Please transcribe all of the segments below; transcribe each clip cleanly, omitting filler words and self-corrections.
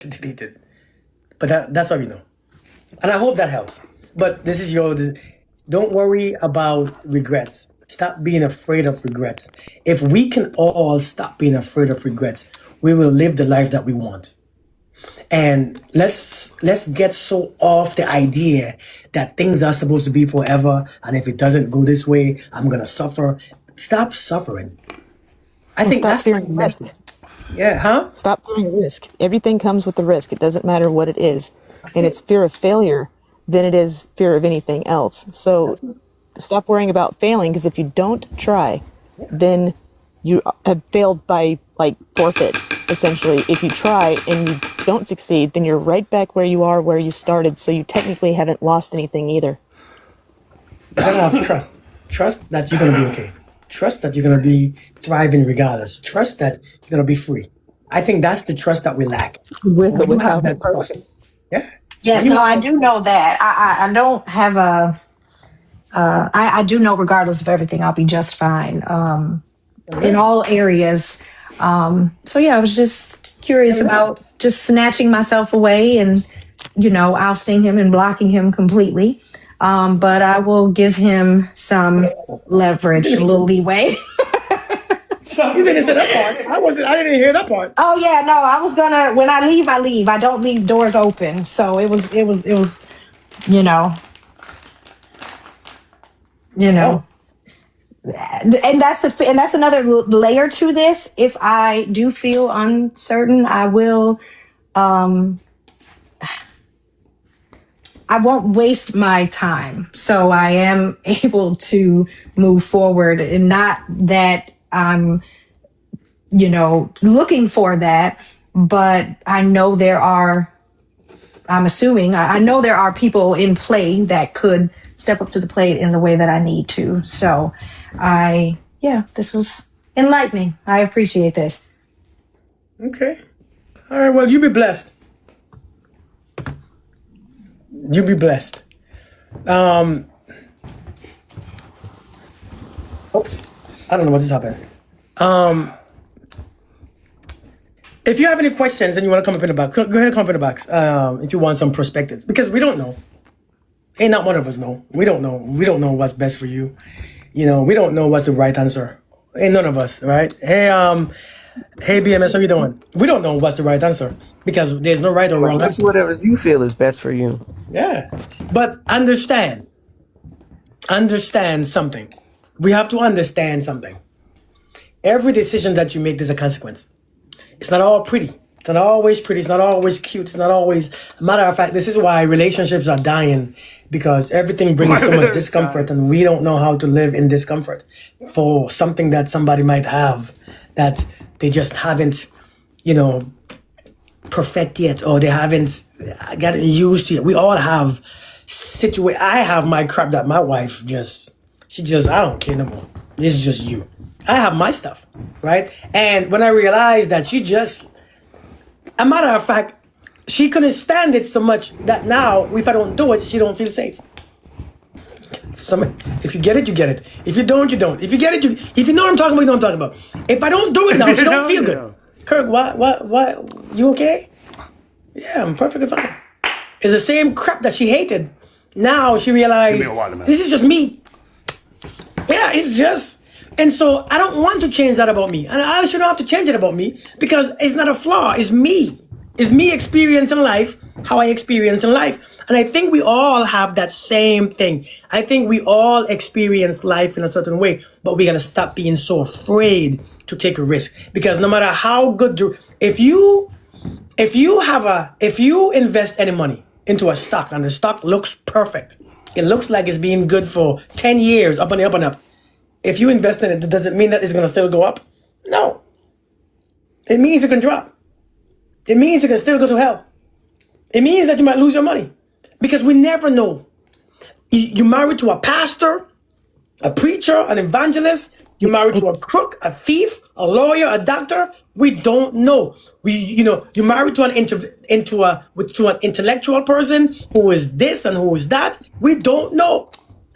deleted. But that's what we know. And I hope that helps. But don't worry about regrets. Stop being afraid of regrets. If we can all stop being afraid of regrets, we will live the life that we want. And let's get so off the idea that things are supposed to be forever, and if it doesn't go this way, I'm gonna suffer. Stop suffering. I And think stop that's my fearing risk. message. Yeah, huh? Stop fearing risk. Everything comes with the risk. It doesn't matter what it is. And it's fear of failure than it is fear of anything else. So stop worrying about failing, because if you don't try, then you have failed by like forfeit, essentially. If you try and you don't succeed, then you're right back where you are, where you started. So you technically haven't lost anything either. You gotta have trust. Trust that you're gonna be okay. Trust that you're gonna be thriving regardless. Trust that you're gonna be free. I think that's the trust that we lack. With or When you have without a that trust, person. yeah. Yes, When you no, I have, do know that. I don't have a. I do know, regardless of everything, I'll be just fine. In correct. all areas. So yeah, I was just curious about just snatching myself away and, ousting him and blocking him completely. But I will give him some leverage, a little leeway. You didn't say that part. I didn't hear that part. Oh yeah, no, I was gonna. When I leave, I leave. I don't leave doors open. So it was, you know, you know. Oh, And that's another layer to this. If I do feel uncertain, I won't waste my time. So I am able to move forward, and not that I'm, looking for that, but I'm assuming, I know there are people in play that could step up to the plate in the way that I need to. So this was enlightening. I appreciate this. okay. All right. Well, you be blessed. You be blessed. Um. Oops. I don't know what just happened. Um. If you have any questions and you want to come up in the box, go ahead and come up in the box. If you want some perspectives, because we don't know. Ain't not one of us know. We don't know. We don't know what's best for you. We don't know what's the right answer. Ain't none of us, right? Hey, BMS, how you doing? We don't know what's the right answer because there's no right or wrong It's answer. whatever you feel is best for you. Yeah, but understand something. We have to understand something. Every decision that you make, there's a consequence. It's not all pretty. It's not always pretty. It's not always cute. It's not always. Matter of fact, this is why relationships are dying, because everything brings so much discomfort, and we don't know how to live in discomfort for something that somebody might have that they just haven't, perfect yet, or they haven't gotten used to it. We all have I have my crap that my wife I don't care no more. This is just you. I have my stuff, right? And when I realized that a matter of fact, she couldn't stand it so much that now, if I don't do it, she don't feel safe. If you get it, you get it. If you don't, you don't. If you get it, if you know what I'm talking about, you know what I'm talking about. If I don't do it now, she don't feel good. Kirk, what? You okay? Yeah, I'm perfectly fine. It's the same crap that she hated. Now she realized, this is just me. Yeah, it's just. And so I don't want to change that about me. And I shouldn't have to change it about me, because it's not a flaw. It's me. It's me experiencing life, how I experience in life. And I think we all have that same thing. I think we all experience life in a certain way, but we got to stop being so afraid to take a risk. Because no matter how good, if you invest any money into a stock and the stock looks perfect, it looks like it's being good for 10 years, up and up and up. If you invest in it, does it mean that it's going to still go up? No. It means it can drop. It means it can still go to hell. It means that you might lose your money, because we never know. You married to a pastor, a preacher, an evangelist. You married to a crook, a thief, a lawyer, a doctor. We don't know. You married to an intellectual person who is this and who is that. We don't know.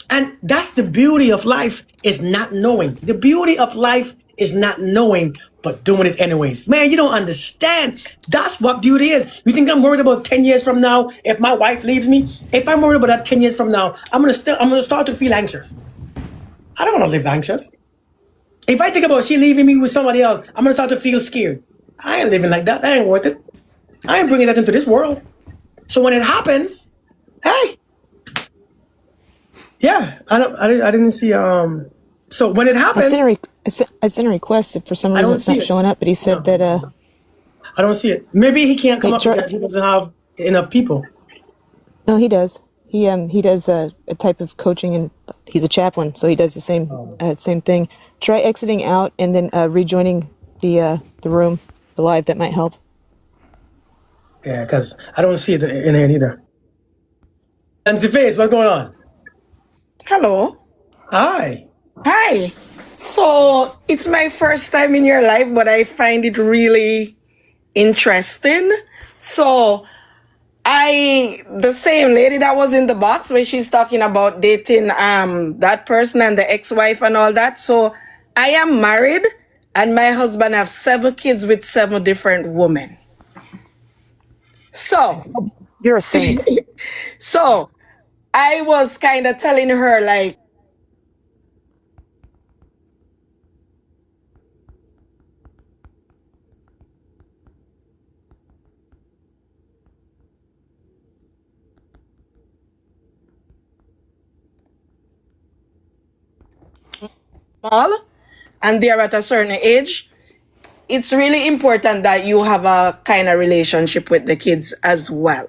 And that's the beauty of life, is not knowing. The beauty of life is not knowing, but doing it anyways. Man, you don't understand. That's what beauty is. You think I'm worried about 10 years from now if my wife leaves me? If I'm worried about that 10 years from now, I'm gonna start to feel anxious. I don't want to live anxious. If I think about she leaving me with somebody else, I'm gonna start to feel scared. I ain't living like that. That ain't worth it. I ain't bringing that into this world. So when it happens, hey, yeah, I didn't see. So when it I happens, sent a request. If for some I reason don't it's see not it. showing up, but he said that I don't see it. Maybe he can't come hey, up because he doesn't have enough people. no, he does. He does a type of coaching, and he's a chaplain, so he does the same thing. Try exiting out and then rejoining the room, the live. That might help. Yeah, because I don't see it in here either. And Face, what's going on? Hello. Hi. Hi. So it's my first time in your life, but I find it really interesting. So the same lady that was in the box where she's talking about dating that person and the ex-wife and all that. So I am married and my husband have 7 kids with 7 different women. So You're a saint. so I was kind of telling her like, small and they're at a certain age, it's really important that you have a kind of relationship with the kids as well.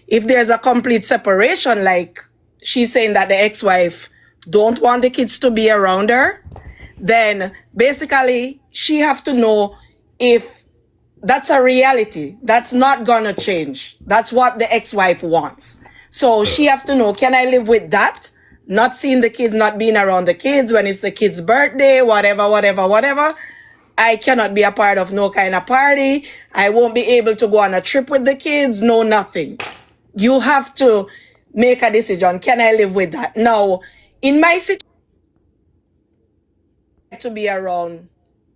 If there's a complete separation, like she's saying that the ex-wife don't want the kids to be around her, then basically she have to know if that's a reality. That's not gonna change. That's what the ex-wife wants. So she have to know, can I live with that? Not seeing the kids, not being around the kids when it's the kid's birthday, whatever. I cannot be a part of no kind of party. I won't be able to go on a trip with the kids, no nothing. You have to make a decision. Can I live with that? Now, in my situation, to be around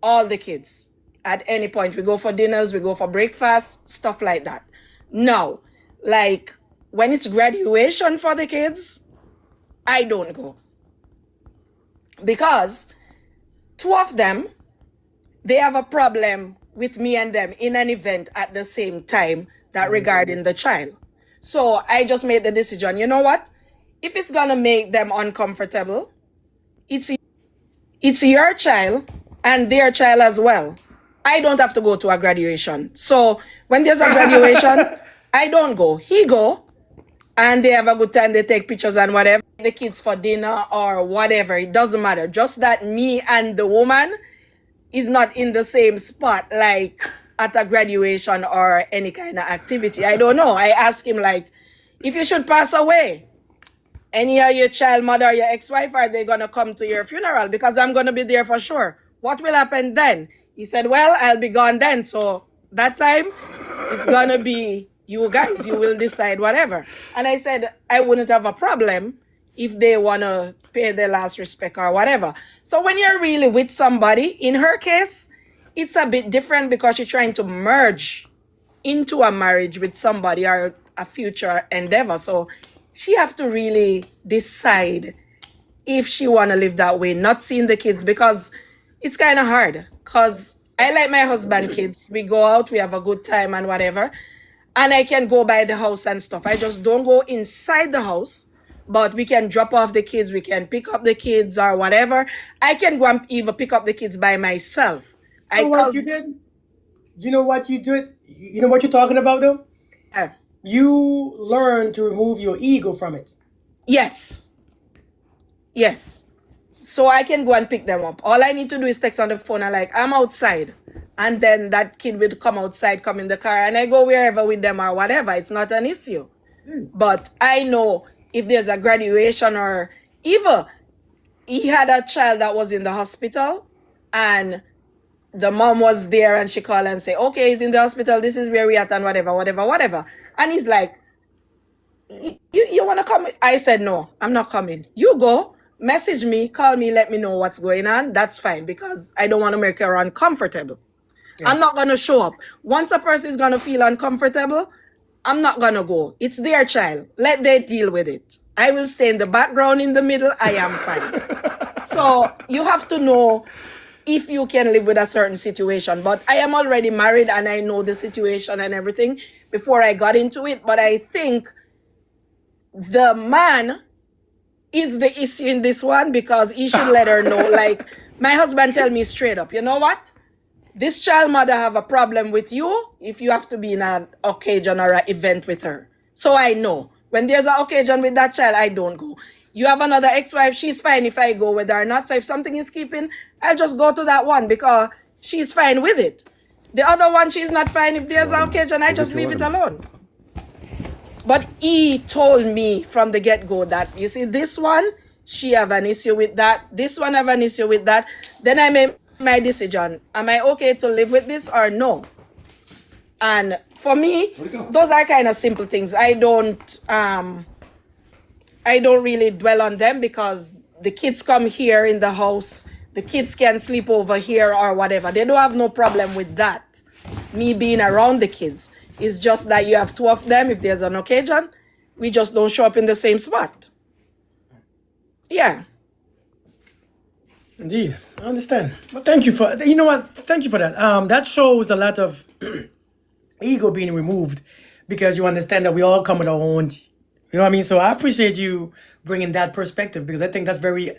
all the kids at any point. We go for dinners, we go for breakfast, stuff like that. Now, like when it's graduation for the kids, I don't go. Because 2 of them, they have a problem with me and them in an event at the same time that regarding the child. So I just made the decision, you know what? If it's gonna make them uncomfortable, it's your child and their child as well. I don't have to go to a graduation. So when there's a graduation, I don't go. He go and they have a good time. They take pictures and whatever. The kids for dinner or whatever. It doesn't matter. Just that me and the woman is not in the same spot like at a graduation or any kind of activity. I don't know. I asked him like, if you should pass away, any of your child mother or your ex-wife, are they gonna come to your funeral? Because I'm gonna be there for sure. What will happen then? He said, well, I'll be gone then. So that time it's gonna be you guys, you will decide whatever. And I said, I wouldn't have a problem if they wanna pay their last respect or whatever. So when you're really with somebody, in her case, it's a bit different because you're trying to merge into a marriage with somebody or a future endeavor. So she have to really decide if she want to live that way, not seeing the kids, because it's kind of hard. Because I like my husband kids. We go out, we have a good time and whatever. And I can go by the house and stuff. I just don't go inside the house. But we can drop off the kids. We can pick up the kids or whatever. I can go and even pick up the kids by myself. You know what you did? You know what you did? You know what you're talking about though? You learn to remove your ego from it. Yes. Yes. So I can go and pick them up. All I need to do is text on the phone and like, I'm outside. And then that kid will come outside, come in the car, and I go wherever with them or whatever. It's not an issue. But I know if there's a graduation or even he had a child that was in the hospital and the mom was there and she called and say, okay, he's in the hospital. This is where we at and whatever. And he's like, you want to come? I said, no, I'm not coming. You go, message me, call me, let me know what's going on. That's fine because I don't want to make her uncomfortable. I'm not going to show up. Once a person is going to feel uncomfortable, I'm not going to go. It's their child. Let they deal with it. I will stay in the background in the middle. I am fine. So you have to know if you can live with a certain situation. But I am already married and I know the situation and everything before I got into it. But I think the man is the issue in this one because he should let her know. Like, my husband tell me straight up, you know what? This child mother have a problem with you if you have to be in an occasion or an event with her. So I know. When there's an occasion with that child, I don't go. You have another ex-wife, she's fine if I go with her or not. So if something is keeping, I'll just go to that one because she's fine with it. The other one, she's not fine. If there's an occasion, I just leave it alone. But he told me from the get-go that, you see, this one, she have an issue with that. This one have an issue with that. Then I made my decision. Am I okay to live with this or no? And for me, those are kind of simple things. I don't really dwell on them because the kids come here in the house. The kids can sleep over here or whatever. They don't have no problem with that. Me being around the kids. It's just that you have two of them. If there's an occasion, we just don't show up in the same spot. Yeah. Indeed, I understand. But thank you for, you know what? Thank you for that. That shows a lot of ego being removed because you understand that we all come with our own, you know what I mean? So I appreciate you bringing that perspective because I think that's very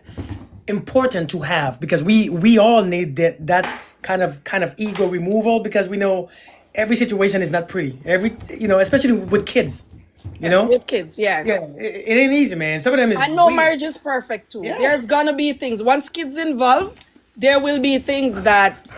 important to have because we all need that kind of ego removal because we know every situation is not pretty. Especially with kids. You know, with kids, yeah. It ain't easy, man. Some of them is. And no weird. marriage is perfect too. Yeah. There's gonna be things. Once kids involved, there will be things that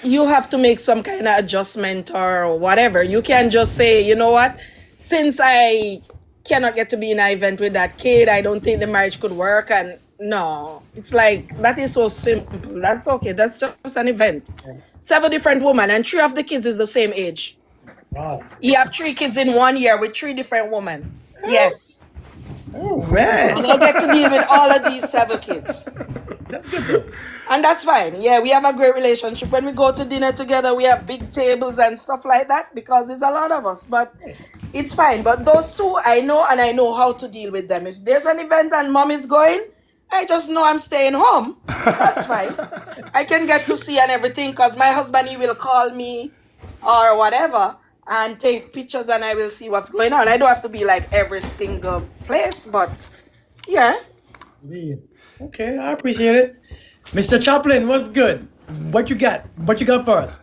you have to make some kind of adjustment or whatever. You can't just say, you know what, since I cannot get to be in an event with that kid, I don't think the marriage could work. And no, it's like that is so simple. That's okay. That's just an event. 7 different women and 3 of the kids is the same age. Wow. You have 3 kids in 1 year with 3 different women. Yes. Oh man, I'll get to deal with all of these 7 kids. that's good though. And that's fine. Yeah, we have a great relationship. When we go to dinner together, we have big tables and stuff like that because there's a lot of us. But it's fine. But those 2, I know and I know how to deal with them. If there's an event and mom is going, I just know I'm staying home. That's fine. I can get to see and everything because my husband, he will call me or whatever and take pictures and I will see what's going on. I don't have to be like every single place, but yeah. Indeed. Okay, I appreciate it. Mr. Chaplin, what's good? What you got? What you got for us?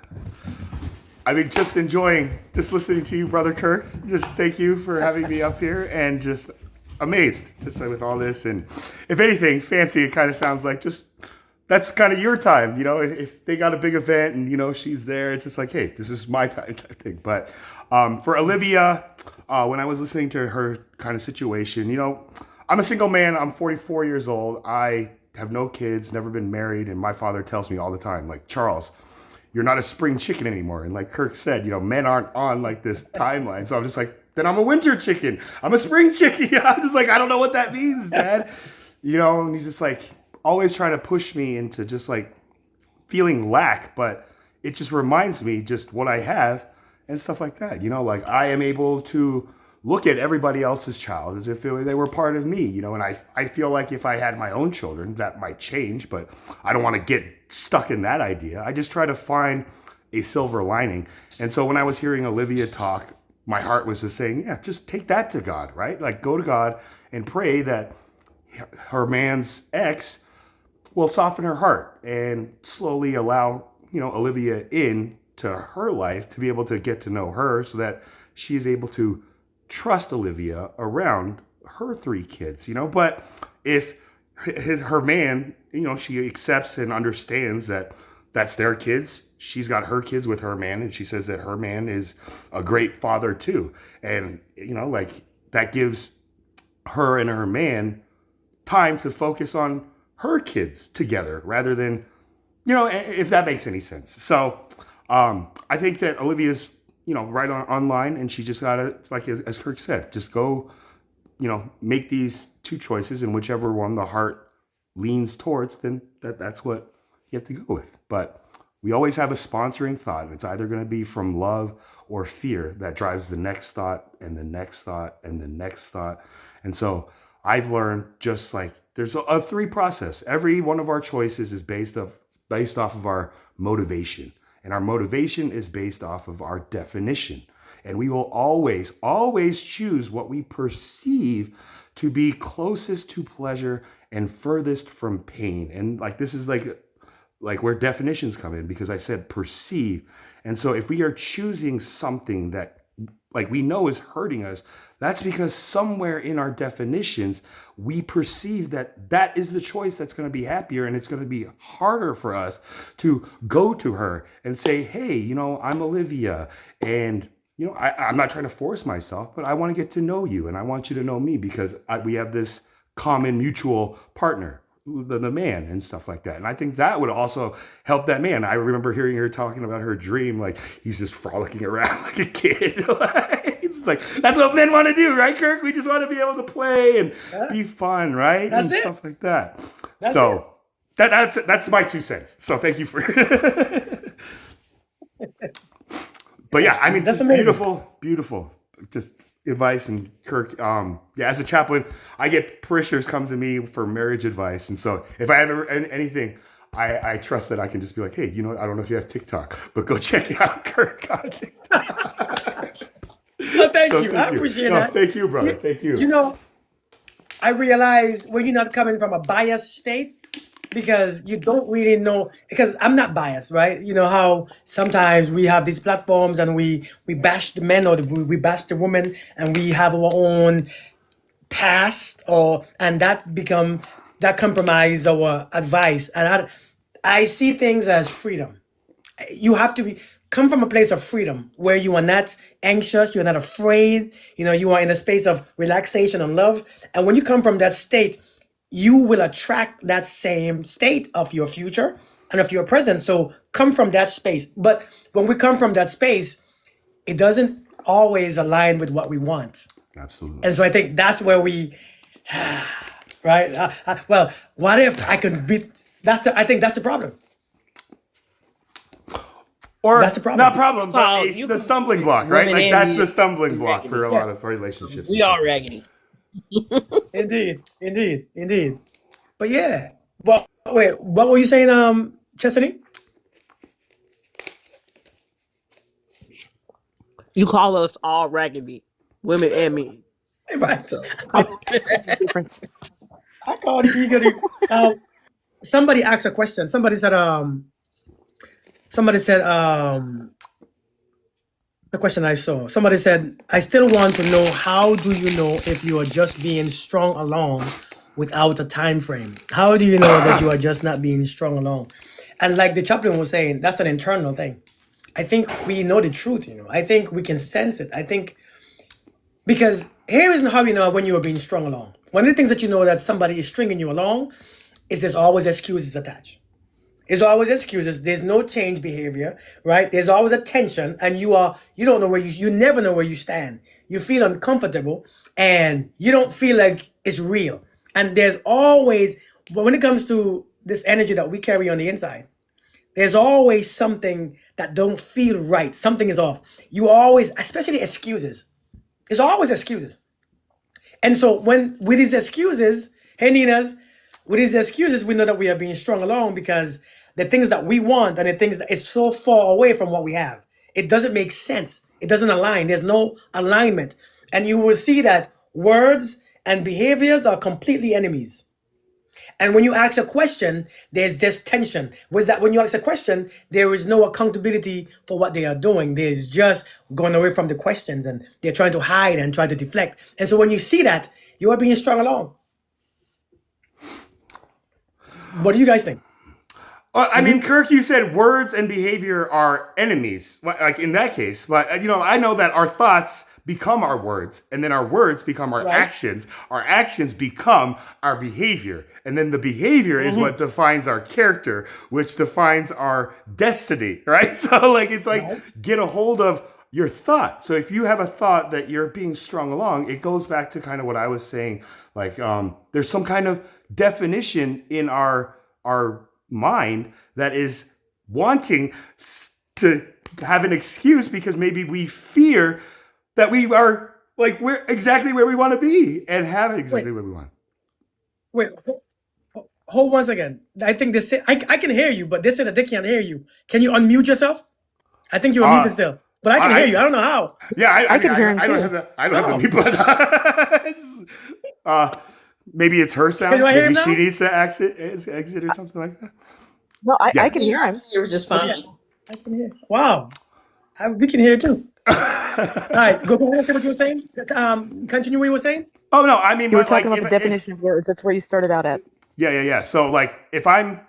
I mean, just enjoying just listening to you, Brother Kirk. Just thank you for having me up here and just amazed just like with all this. And if anything, fancy, it kind of sounds like just that's kind of your time. You know, if they got a big event and, you know, she's there, it's just like, hey, this is my time type thing. But for Olivia, when I was listening to her kind of situation, you know, I'm a single man. I'm 44 years old. I have no kids, never been married. And my father tells me all the time, like, Charles, you're not a spring chicken anymore. And like Kirk said, you know, men aren't on like this timeline. So I'm just like, then I'm a winter chicken. I'm a spring chicken. I'm just like, I don't know what that means, Dad. You know, and he's just like always trying to push me into just like feeling lack. But it just reminds me just what I have and stuff like that. You know, like I am able to look at everybody else's child as if they were part of me, you know, and I feel like if I had my own children, that might change, but I don't want to get stuck in that idea. I just try to find a silver lining. And so when I was hearing Olivia talk, my heart was just saying, yeah, just take that to God, right? Like go to God and pray that her man's ex will soften her heart and slowly allow, you know, Olivia in to her life to be able to get to know her so that she is able to trust Olivia around her 3 kids, you know. But if her man, you know, she accepts and understands that that's their kids, she's got her kids with her man, and she says that her man is a great father too. And, you know, like that gives her and her man time to focus on her kids together rather than, you know, if that makes any sense. So I think that Olivia's, you know, right online, and she just gotta, like as Kirk said, just go, you know, make these 2 choices, and whichever one the heart leans towards, then that's what you have to go with. But We always have a sponsoring thought. It's either going to be from love or fear that drives the next thought and the next thought and the next thought. And so I've learned just like there's a three process. Every one of our choices is based off of our motivation. And our motivation is based off of our definition. And we will always, always choose what we perceive to be closest to pleasure and furthest from pain. And like this is like where definitions come in, because I said perceive. And so if we are choosing something that like we know is hurting us, that's because somewhere in our definitions, we perceive that that is the choice that's going to be happier, and it's going to be harder for us to go to her and say, hey, you know, I'm Olivia, and you know, I'm not trying to force myself, but I want to get to know you, and I want you to know me because we have this common mutual partner, the man, and stuff like that. And I think that would also help that man. I remember hearing her talking about her dream, like he's just frolicking around like a kid. It's like, that's what men want to do, right, Kirk? We just want to be able to play and be fun, right? That's and it. Stuff like that. That's So that's my 2 cents. So thank you for But yeah, I mean, That's just amazing. beautiful, just advice. And Kirk, yeah, as a chaplain, I get parishioners come to me for marriage advice, and so if I have anything, I trust that I can just be like, hey, you know, I don't know if you have TikTok, but go check out Kirk on TikTok. No, thank So you. I thank you. appreciate No, that. thank you, brother. Thank you. You know, I realize when you're not coming from a biased state because you don't really know, because I'm not biased, right? You know how sometimes we have these platforms and we bash the men or we bash the women and we have our own past or and that compromise our advice. And I see things as freedom. You have to come from a place of freedom where you are not anxious, you're not afraid, you know, you are in a space of relaxation and love. And when you come from that state, you will attract that same state of your future and of your present. So come from that space. But when we come from that space, it doesn't always align with what we want. Absolutely. And so I think that's where we, right? Well, what if I could beat? I think that's the problem. Or That's the problem. not problem, Well, but it's you the can- stumbling block, right? women Like and that's men the stumbling be block for a raggedy. lot of relationships. We all raggedy. Indeed. But yeah. Well, wait, what were you saying, Chastity? You call us all raggedy, women and men. Right. So Difference. I called it eagerly. Somebody asked a question. Somebody said, the question I saw. Somebody said, I still want to know, how do you know if you are just being strong along without a time frame? How do you know that you are just not being strong along? And like the chaplain was saying, that's an internal thing. I think we know the truth, you know. I think we can sense it. I think because here is how you know when you are being strung along. One of the things that you know that somebody is stringing you along is there's always excuses attached. There's always excuses. There's no change behavior, right? There's always a tension, and you don't know where you never know where you stand. You feel uncomfortable, and you don't feel like it's real. And there's always, but when it comes to this energy that we carry on the inside, there's always something that don't feel right. Something is off. You always, especially excuses. There's always excuses. And so with these excuses, hey Ninas, with these excuses, we know that we are being strung along because the things that we want and the things that is so far away from what we have. It doesn't make sense. It doesn't align. There's no alignment. And you will see that words and behaviors are completely enemies. And when you ask a question, there's this tension. Was that when you ask a question, there is no accountability for what they are doing. There's just going away from the questions and they're trying to hide and try to deflect. And so when you see that, you are being strung along. What do you guys think? I mean, Kirk, you said words and behavior are enemies, like in that case. But, you know, I know that our thoughts become our words, and then our words become our Right. actions. Our actions become our behavior. And then the behavior is what defines our character, which defines our destiny, right? So, like, it's like get a hold of your thought. So if you have a thought that you're being strung along, it goes back to kind of what I was saying. Like, there's some kind of definition in our mind that is wanting to have an excuse because maybe we fear that we are like we're exactly where we want to be and have it exactly where we want. Wait, hold 1 second. I think they say I can hear you, but they said that they can't hear you. Can you unmute yourself? I think you're muted still, but I can hear you. I don't know how. Yeah, I can hear him I don't too. have that. I don't have the mute button. Maybe it's her sound. Can I hear Maybe him she now? needs to exit or something like that. No, Yeah. I can hear him. You were just fine. I can hear. Wow, we can hear too. All right, go ahead and say what you were saying. Continue what you were saying. Oh no, I mean, You were but, talking like, about the definition of words. That's where you started out at. Yeah. So like, if I'm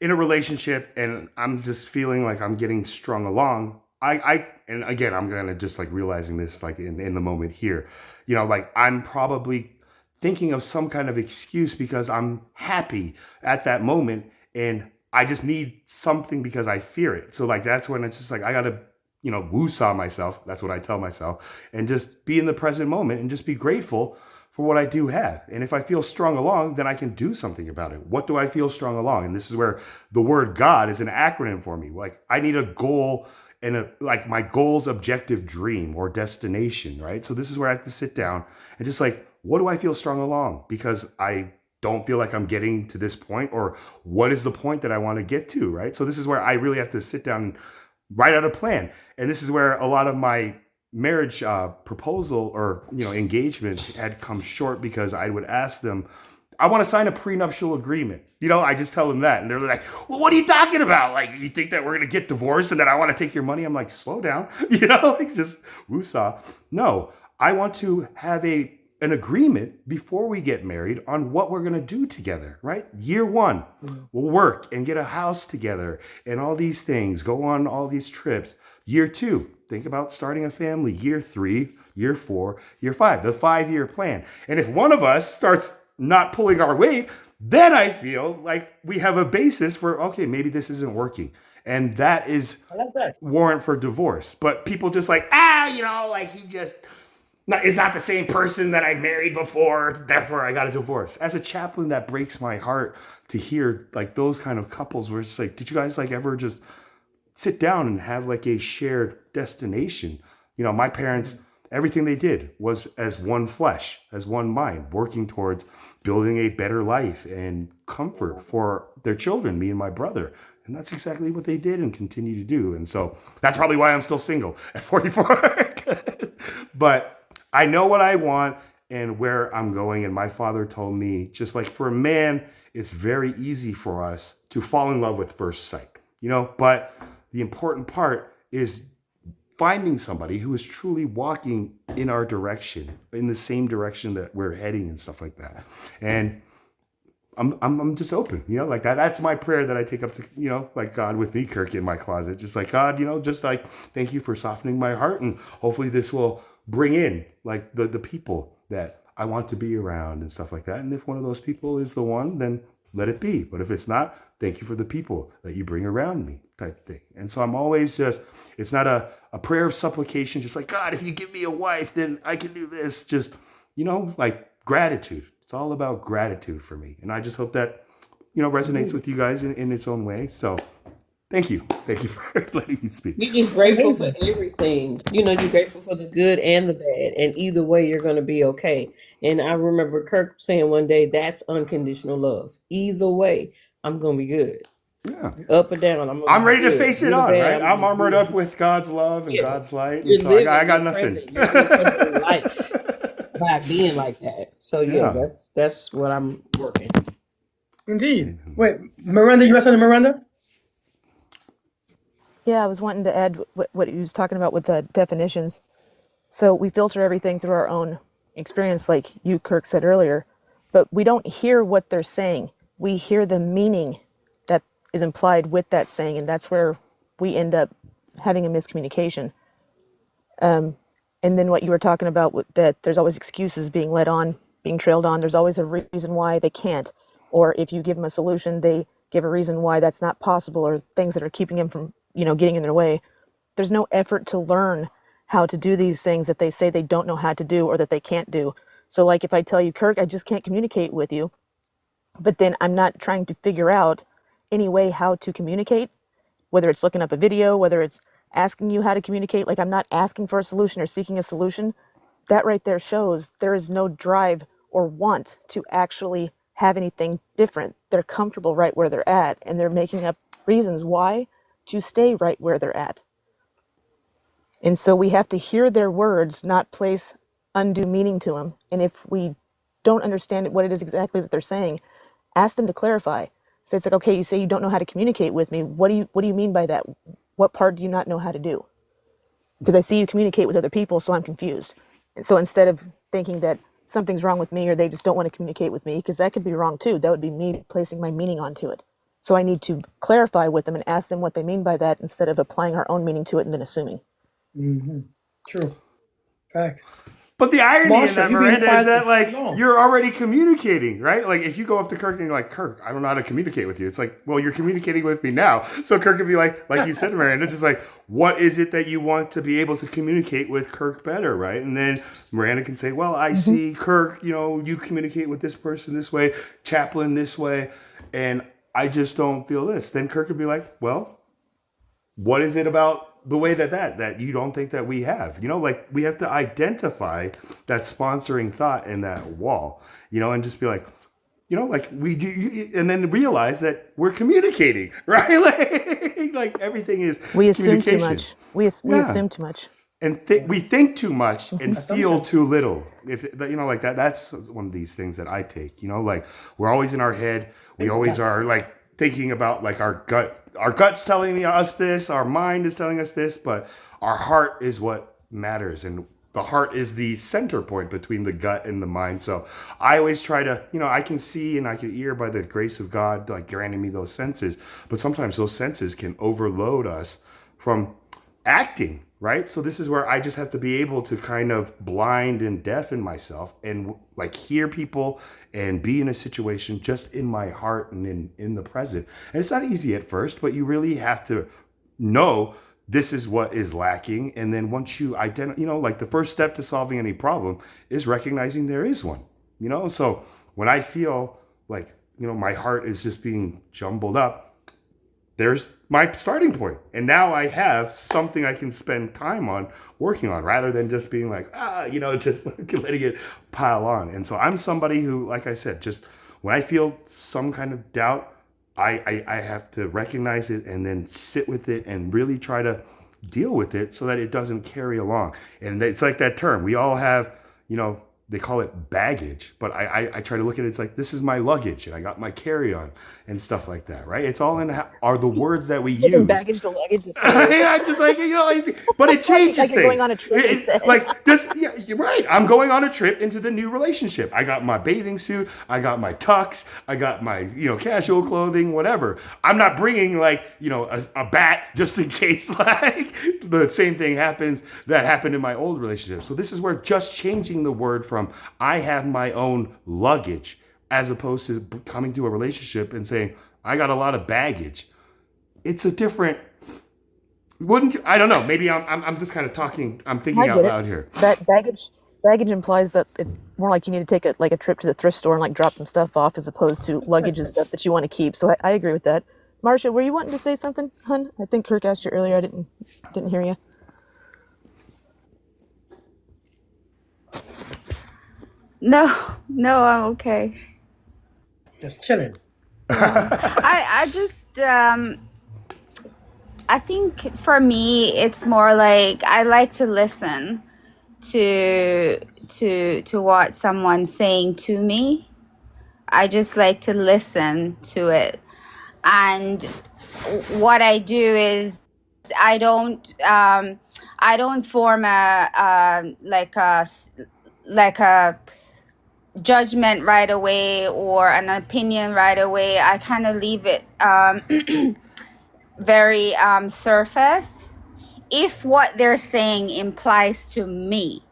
in a relationship and I'm just feeling like I'm getting strung along, and again, I'm gonna just like realizing this like in the moment here, you know, like I'm probably thinking of some kind of excuse because I'm happy at that moment and I just need something because I fear it. So like that's when it's just like I gotta, you know, woo-saw myself. That's what I tell myself, and just be in the present moment and just be grateful for what I do have. And if I feel strung along, then I can do something about it. What do I feel strung along? And this is where the word God is an acronym for me. Like I need a goal and like my goal's objective dream or destination, right? So this is where I have to sit down and just like, what do I feel strung along? Because I don't feel like I'm getting to this point, or what is the point that I want to get to, right? So this is where I really have to sit down and write out a plan. And this is where a lot of my marriage proposal or, you know, engagements had come short because I would ask them, I want to sign a prenuptial agreement. You know, I just tell them that. And they're like, well, what are you talking about? Like, you think that we're going to get divorced and that I want to take your money? I'm like, slow down. You know, like just woosah. No, I want to have an agreement before we get married on what we're going to do together, right? Year one, we'll work and get a house together and all these things, go on all these trips. Year two, think about starting a family. Year three, year four, year five, the 5-year plan. And if one of us starts not pulling our weight, then I feel like we have a basis for, okay, maybe this isn't working. And that is warrant for divorce. But people just like, you know, like he just is not the same person that I married before, therefore I got a divorce. As a chaplain, that breaks my heart to hear like those kind of couples where it's like, did you guys like ever just sit down and have like a shared destination? You know, my parents, everything they did was as one flesh, as one mind, working towards building a better life and comfort for their children, me and my brother. And that's exactly what they did and continue to do. And so that's probably why I'm still single at 44. But I know what I want and where I'm going. And my father told me, just like for a man, it's very easy for us to fall in love with first sight, you know, but the important part is finding somebody who is truly walking in our direction, in the same direction that we're heading and stuff like that. And I'm just open, you know, like that. That's my prayer that I take up to, you know, like God with me, Kirk, in my closet. Just like, God, you know, just like, thank you for softening my heart. And hopefully this will bring in like the people that I want to be around and stuff like that. And if one of those people is the one, then let it be. But if it's not, thank you for the people that you bring around me type thing. And so I'm always just, it's not a prayer of supplication, just like, God, if you give me a wife, then I can do this. Just, you know, like gratitude. It's all about gratitude for me. And I just hope that, you know, resonates with you guys in its own way. So thank you. Thank you for letting me speak. You're just grateful for everything. You know, you're grateful for the good and the bad. And either way, you're going to be okay. And I remember Kirk saying one day, that's unconditional love. Either way, I'm going to be good. Yeah. Up or down. I'm ready to face it on, right? I'm armored up with God's love and God's light. And so I got nothing. You're living life by being like that. So yeah, that's what I'm working. Indeed. Wait, Miranda, you asking Miranda? Yeah, I was wanting to add what he was talking about with the definitions. So we filter everything through our own experience, like you, Kirk, said earlier, but we don't hear what they're saying. We hear the meaning that is implied with that saying, and that's where we end up having a miscommunication. And then what you were talking about, that there's always excuses being led on, being trailed on. There's always a reason why they can't. Or if you give them a solution, they give a reason why that's not possible, or things that are keeping them from, you know, getting in their way. There's no effort to learn how to do these things that they say they don't know how to do or that they can't do. So like if I tell you, Kirk, I just can't communicate with you, but then I'm not trying to figure out any way how to communicate, whether it's looking up a video, whether it's asking you how to communicate, like I'm not asking for a solution or seeking a solution, that right there shows there is no drive or want to actually have anything different. They're comfortable right where they're at, and they're making up reasons why to stay right where they're at. And so we have to hear their words, not place undue meaning to them. And if we don't understand what it is exactly that they're saying, ask them to clarify. So it's like, okay, you say you don't know how to communicate with me. What do you mean by that? What part do you not know how to do? Because I see you communicate with other people, so I'm confused. And so instead of thinking that something's wrong with me or they just don't want to communicate with me, because that could be wrong too. That would be me placing my meaning onto it. So I need to clarify with them and ask them what they mean by that instead of applying our own meaning to it and then assuming. True. Facts. But the irony in Marsha, that, you being Miranda, is that like quiet- you're already communicating, right? Like if you go up to Kirk and you're like, Kirk, I don't know how to communicate with you. It's like, well, you're communicating with me now. So Kirk could be like you said, Miranda, just like, what is it that you want to be able to communicate with Kirk better, right? And then Miranda can say, well, I see Kirk, you communicate with this person this way, Chaplain this way, and I just don't feel this. Then Kirk could be like, well, what is it about the way that you don't think that we have? Like we have to identify that sponsoring thought in that wall, and just be like, like we do, and then realize that we're communicating, right? Like everything is We assume too communication. much. We assume too much. And we think too much and feel too little. If like that, that's one of these things that I take. Like we're always in our head. We always are like thinking about like our gut. Our gut's telling us this. Our mind is telling us this. But our heart is what matters, and the heart is the center point between the gut and the mind. So I always try to, I can see and I can hear by the grace of God, like granting me those senses. But sometimes those senses can overload us from acting, right? So this is where I just have to be able to kind of blind and deafen myself and like hear people and be in a situation just in my heart and in the present. And it's not easy at first, but you really have to know this is what is lacking. And then once you identify, like the first step to solving any problem is recognizing there is one, So when I feel like, my heart is just being jumbled up, there's my starting point. And now I have something I can spend time on working on rather than just being like, just letting it pile on. And so I'm somebody who, like I said, just when I feel some kind of doubt, I have to recognize it and then sit with it and really try to deal with it so that it doesn't carry along. And it's like that term. We all have, they call it baggage, but I try to look at it, it's like, this is my luggage and I got my carry-on and stuff like that, right? It's all are the words that we use. Baggage to luggage. Yeah, just like, but it changes like you're things. going on a trip instead. Yeah, you're right. I'm going on a trip into the new relationship. I got my bathing suit. I got my tux. I got my, casual clothing, whatever. I'm not bringing a bat just in case like the same thing happens that happened in my old relationship. So this is where just changing the word from I have my own luggage as opposed to coming to a relationship and saying, I got a lot of baggage. It's a different, wouldn't you? I don't know. Maybe I'm just kind of talking. I'm thinking out loud here. That baggage implies that it's more like you need to take a trip to the thrift store and like drop some stuff off as opposed to luggage and stuff that you want to keep. So I agree with that. Marsha, were you wanting to say something, hun? I think Kirk asked you earlier. I didn't hear you. No, I'm okay. Just chilling. I just I think for me it's more like I like to listen to what someone's saying to me. I just like to listen to it. And what I do is I don't form a judgment right away or an opinion right away. I kind of leave it very surface. If what they're saying implies to me,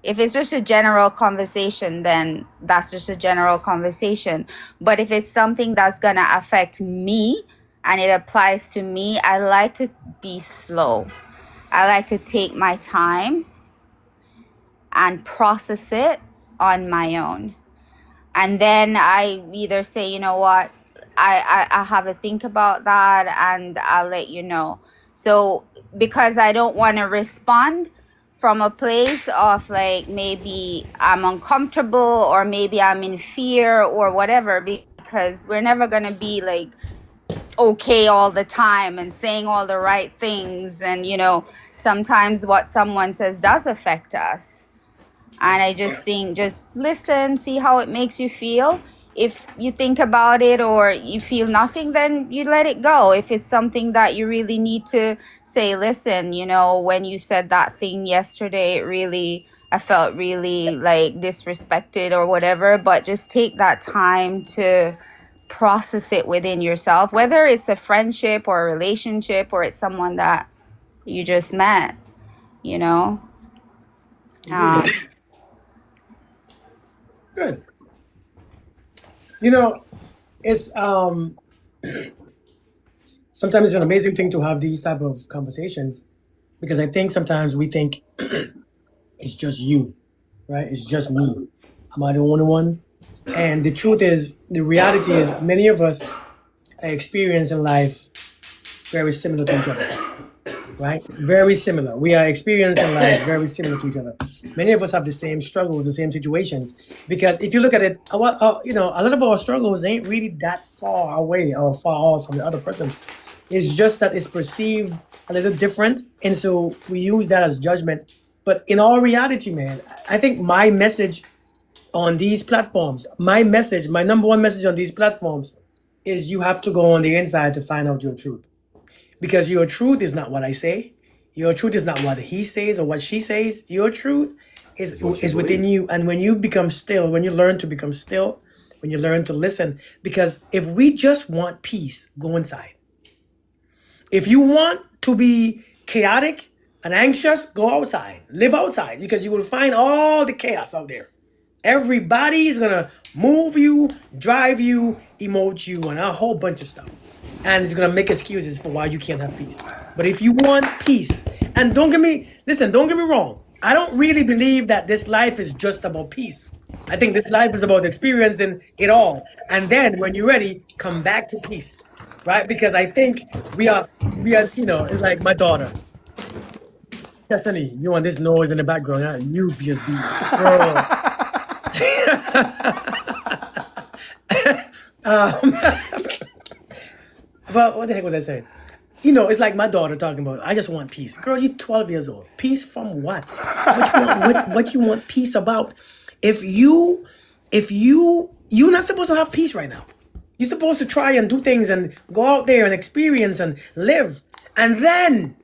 if it's just a general conversation, then that's just a general conversation. But if it's something that's gonna affect me and it applies to me, I like to be slow. I like to take my time and process it on my own. And then I either say, you know what, I have a think about that, and I'll let you know. So because I don't want to respond from a place of like maybe I'm uncomfortable or maybe I'm in fear or whatever, because we're never gonna be like okay all the time and saying all the right things, and sometimes what someone says does affect us. And I just think, just listen, see how it makes you feel. If you think about it or you feel nothing, then you let it go. If it's something that you really need to say, listen, when you said that thing yesterday, I felt really like disrespected or whatever, but just take that time to process it within yourself, whether it's a friendship or a relationship or it's someone that you just met, you know? Um, Good. It's sometimes it's an amazing thing to have these type of conversations, because I think sometimes we think it's just you, right? It's just me. Am I the only one? And the truth is, the reality is, many of us experience in life very similar to each other, right? Very similar. We are experiencing life very similar to each other. Many of us have the same struggles, the same situations. Because if you look at it, a lot of our struggles ain't really that far away or far off from the other person. It's just that it's perceived a little different, and so we use that as judgment. But in all reality, man, I think my message on these platforms, my number one message on these platforms is you have to go on the inside to find out your truth. Because your truth is not what I say. Your truth is not what he says or what she says. Your truth is within you. And when you become still, when you learn to become still, when you learn to listen, because if we just want peace, go inside. If you want to be chaotic and anxious, go outside. Live outside, because you will find all the chaos out there. Everybody is going to move you, drive you, emote you, and a whole bunch of stuff. And it's going to make excuses for why you can't have peace. But if you want peace, and don't get me wrong, I don't really believe that this life is just about peace. I think this life is about experiencing it all. And then when you're ready, come back to peace, right? Because I think we are, it's like my daughter. Destiny, you want this noise in the background, huh? You just be, girl. But what the heck was I saying? It's like my daughter talking about, I just want peace. Girl, you're 12 years old. Peace from what? What you want peace about? If you're not supposed to have peace right now. You're supposed to try and do things and go out there and experience and live. And then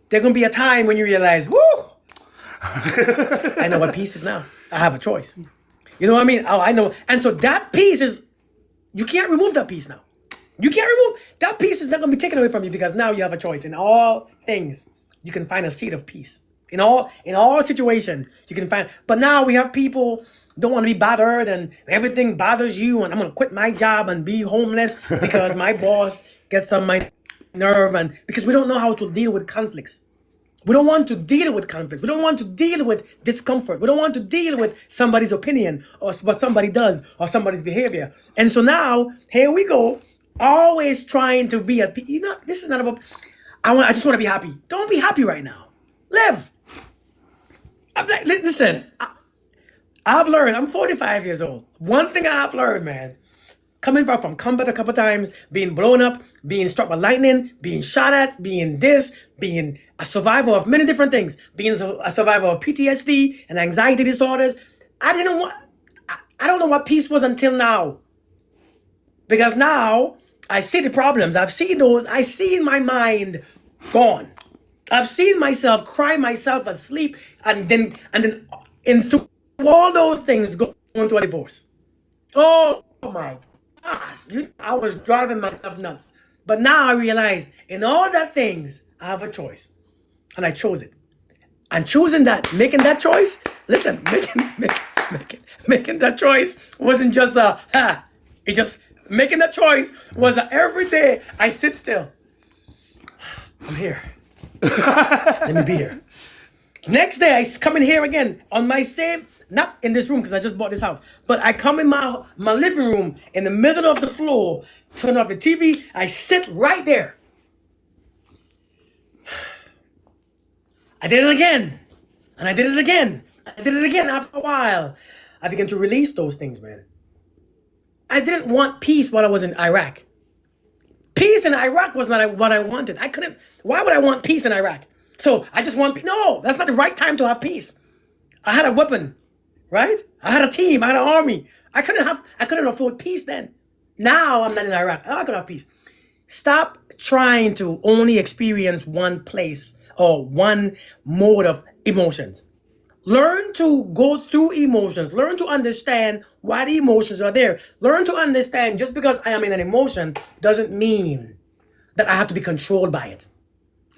there's going to be a time when you realize, whoo, I know what peace is now. I have a choice. You know what I mean? Oh, I know. And so that peace is, you can't remove that peace now. You can't remove, that peace is not going to be taken away from you, because now you have a choice. In all things, you can find a seed of peace. In all situations, you can find, but now we have people don't want to be bothered and everything bothers you, and I'm going to quit my job and be homeless because my boss gets on my nerve, and because we don't know how to deal with conflicts. We don't want to deal with conflict. We don't want to deal with discomfort. We don't want to deal with somebody's opinion or what somebody does or somebody's behavior. And so now, here we go, always trying to be this is not about, I just want to be happy. Don't be happy right now. Live. Listen, I've learned, I'm 45 years old. One thing I've learned, man, coming back from combat a couple times, being blown up, being struck by lightning, being shot at, being a survivor of many different things, being a survivor of PTSD and anxiety disorders. I don't know what peace was until now. Because now I see the problems. I see my mind gone. I've seen myself cry myself asleep, and then through all those things going to a divorce. Oh my gosh, I was driving myself nuts. But now I realize in all that things, I have a choice. And I chose it. And choosing that, making that choice, listen, making that choice wasn't just making that choice was every day I sit still. I'm here. Let me be here. Next day I come in here again on my same, not in this room because I just bought this house, but I come in my living room in the middle of the floor, turn off the TV, I sit right there. I did it again, and I did it again. I did it again. After a while, I began to release those things, man. I didn't want peace while I was in Iraq. Peace in Iraq was not what I wanted. I couldn't. Why would I want peace in Iraq? So I just want. No, that's not the right time to have peace. I had a weapon, right? I had a team. I had an army. I couldn't afford peace then. Now I'm not in Iraq. I can have peace. Stop trying to only experience one place or one mode of emotions. Learn to go through emotions. Learn to understand why the emotions are there. Learn to understand just because I am in an emotion doesn't mean that I have to be controlled by it.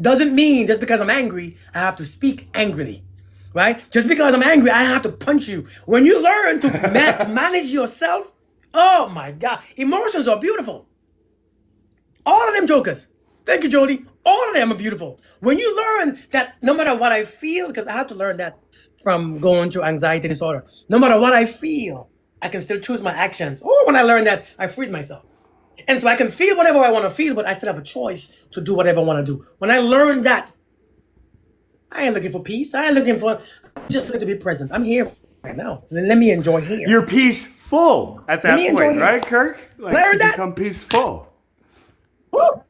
Doesn't mean just because I'm angry, I have to speak angrily. Right? Just because I'm angry, I have to punch you. When you learn to manage yourself, oh my God, emotions are beautiful. All of them jokers. Thank you, Jody. All of them are beautiful. When you learn that no matter what I feel, because I had to learn that from going through anxiety disorder. No matter what I feel, I can still choose my actions. Oh, when I learned that, I freed myself. And so I can feel whatever I want to feel, but I still have a choice to do whatever I want to do. When I learned that, I ain't looking for peace. I ain't looking for, I'm just looking to be present. I'm here right now. So then let me enjoy here. You're peaceful at that Let me enjoy point, it. right, Kirk? Like I heard you that. become peaceful. Woo.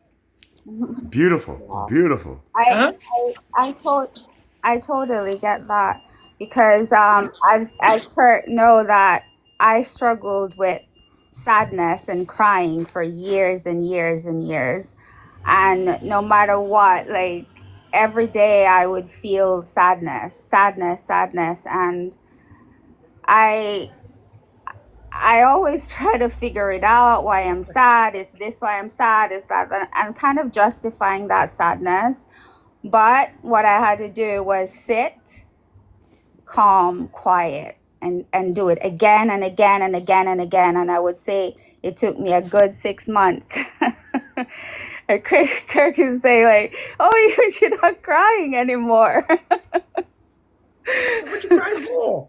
Beautiful, beautiful. Uh-huh. I totally get that because as Kurt know that I struggled with sadness and crying for years and years and years, and no matter what, like every day I would feel sadness, and I always try to figure it out why I'm sad. Is this why I'm sad? Is that I'm kind of justifying that sadness. But what I had to do was sit, calm, quiet, and do it again and again and again and again. And I would say it took me a good 6 months. And Kirk would say like, "Oh, you're not crying anymore." What you crying for?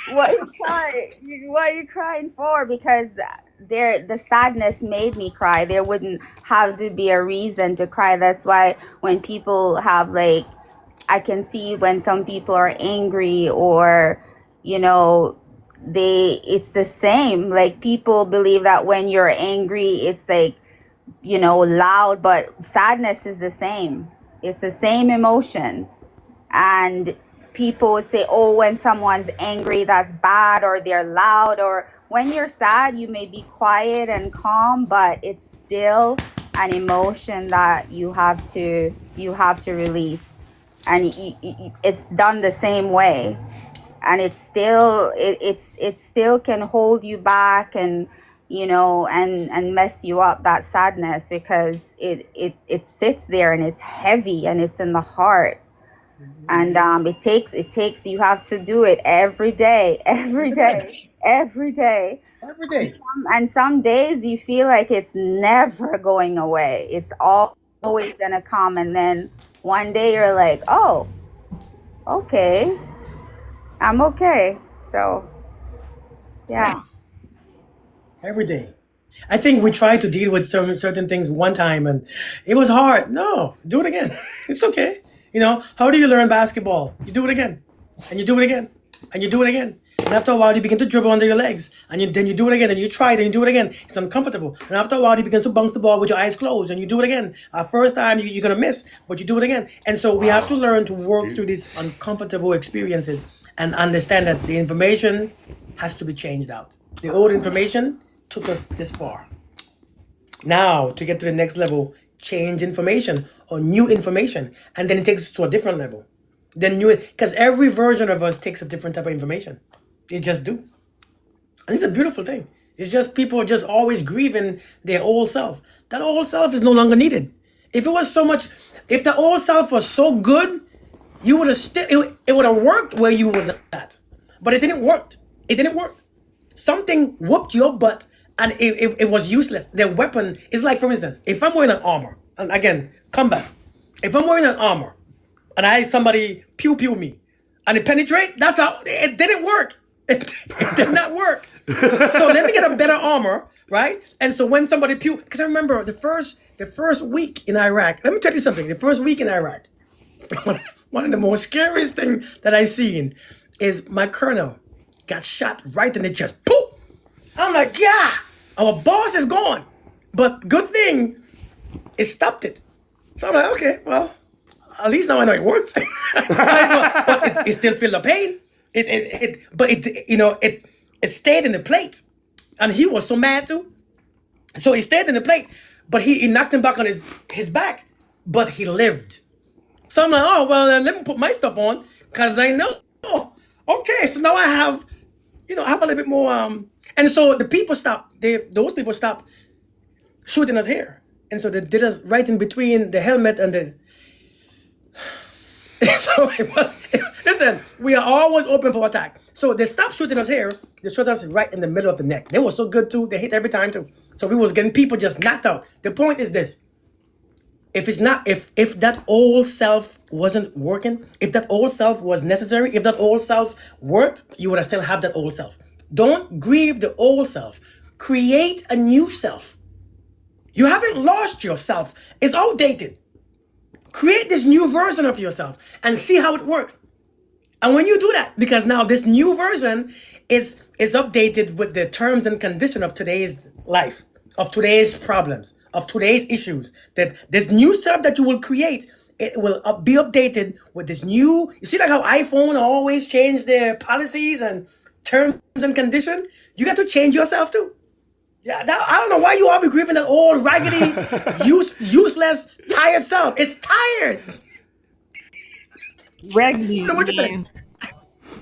What are you crying for? Because the sadness made me cry. There wouldn't have to be a reason to cry. That's why when people have like, I can see when some people are angry or, it's the same. Like people believe that when you're angry, it's like, loud, but sadness is the same. It's the same emotion. And people would say, oh, when someone's angry, that's bad, or they're loud, or when you're sad, you may be quiet and calm, but it's still an emotion that you have to release. And it's done the same way. And it's still, it still can hold you back and, and mess you up, that sadness, because it sits there and it's heavy and it's in the heart. And it takes you have to do it every day. Every day. And some days you feel like it's never going away. It's always gonna come, and then one day you're like, oh, okay, I'm okay. So yeah. Every day. I think we tried to deal with certain things one time and it was hard. No, do it again. It's okay. How do you learn basketball? You do it again, and you do it again, and you do it again. And after a while, you begin to dribble under your legs, and then you do it again, and you try it, and you do it again. It's uncomfortable. And after a while, you begin to bounce the ball with your eyes closed, and you do it again. First time, you're going to miss, but you do it again. And so we have to learn to work through these uncomfortable experiences and understand that the information has to be changed out. The old information took us this far. Now, to get to the next level, change information or new information, and then it takes us to a different level. Then because every version of us takes a different type of information. They just do. And it's a beautiful thing. It's just people are just always grieving their old self. That old self is no longer needed. If the old self was so good, you would have it would have worked where you was at. But it didn't work. It didn't work. Something whooped your butt and it was useless. The weapon is like, for instance, if I'm wearing an armor, and again, combat. If I'm wearing an armor and somebody pew me and it penetrate, that's how it didn't work. It did not work. So let me get a better armor, right? And so when somebody because I remember the first week in Iraq. Let me tell you something. The first week in Iraq, one of the most scariest things that I seen is my colonel got shot right in the chest. Poof! I'm like, yeah, our boss is gone. But good thing it stopped it. So I'm like, okay, well, at least now I know it worked. But it still feel the pain. It stayed in the plate. And he was so mad too. So he stayed in the plate, but he knocked him back on his back, but he lived. So I'm like, oh, well, let me put my stuff on, because I know, okay, so now I have a little bit more, and so the people those people stopped shooting us here. And so they did us right in between the helmet and the, so it was, listen, we are always open for attack. So they stopped shooting us here, they shot us right in the middle of the neck. They were so good too, they hit every time too. So we was getting people just knocked out. The point is this, if that old self wasn't working, if that old self was necessary, if that old self worked, you would have still have that old self. Don't grieve the old self. Create a new self. You haven't lost yourself. It's outdated. Create this new version of yourself and see how it works. And when you do that, because now this new version is updated with the terms and condition of today's life, of today's problems, of today's issues, that this new self that you will create, it will be updated with this new, you see like how iPhone always change their policies and terms and condition? You got to change yourself too. Yeah, I don't know why you all be grieving that old, raggedy, useless, tired self. It's tired. Raggedy. You know what you Man.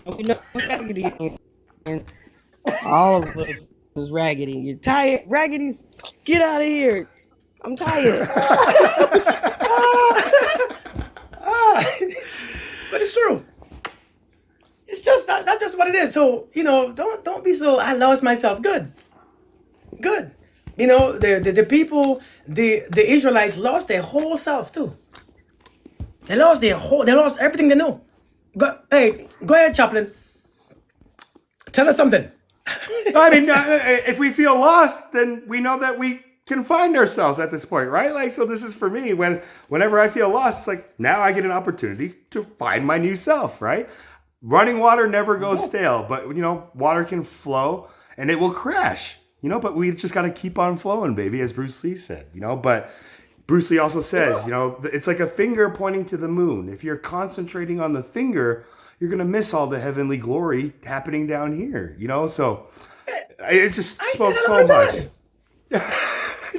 We know raggedy. All of us is raggedy. You're tired. Raggedy's, get out of here. I'm tired. But it's true. It's just that's just what it is. So don't be so. I lost myself. Good. The people, the Israelites lost their whole self too. They lost everything they know. Go ahead, Chaplain. Tell us something. I mean, if we feel lost, then we know that we can find ourselves at this point, right? Like, so this is for me, whenever I feel lost, it's like, now I get an opportunity to find my new self, right? Running water never goes stale, but water can flow and it will crash, but we just got to keep on flowing, baby, as Bruce Lee said, but Bruce Lee also says, it's like a finger pointing to the moon. If you're concentrating on the finger, you're going to miss all the heavenly glory happening down here, so it just spoke so much.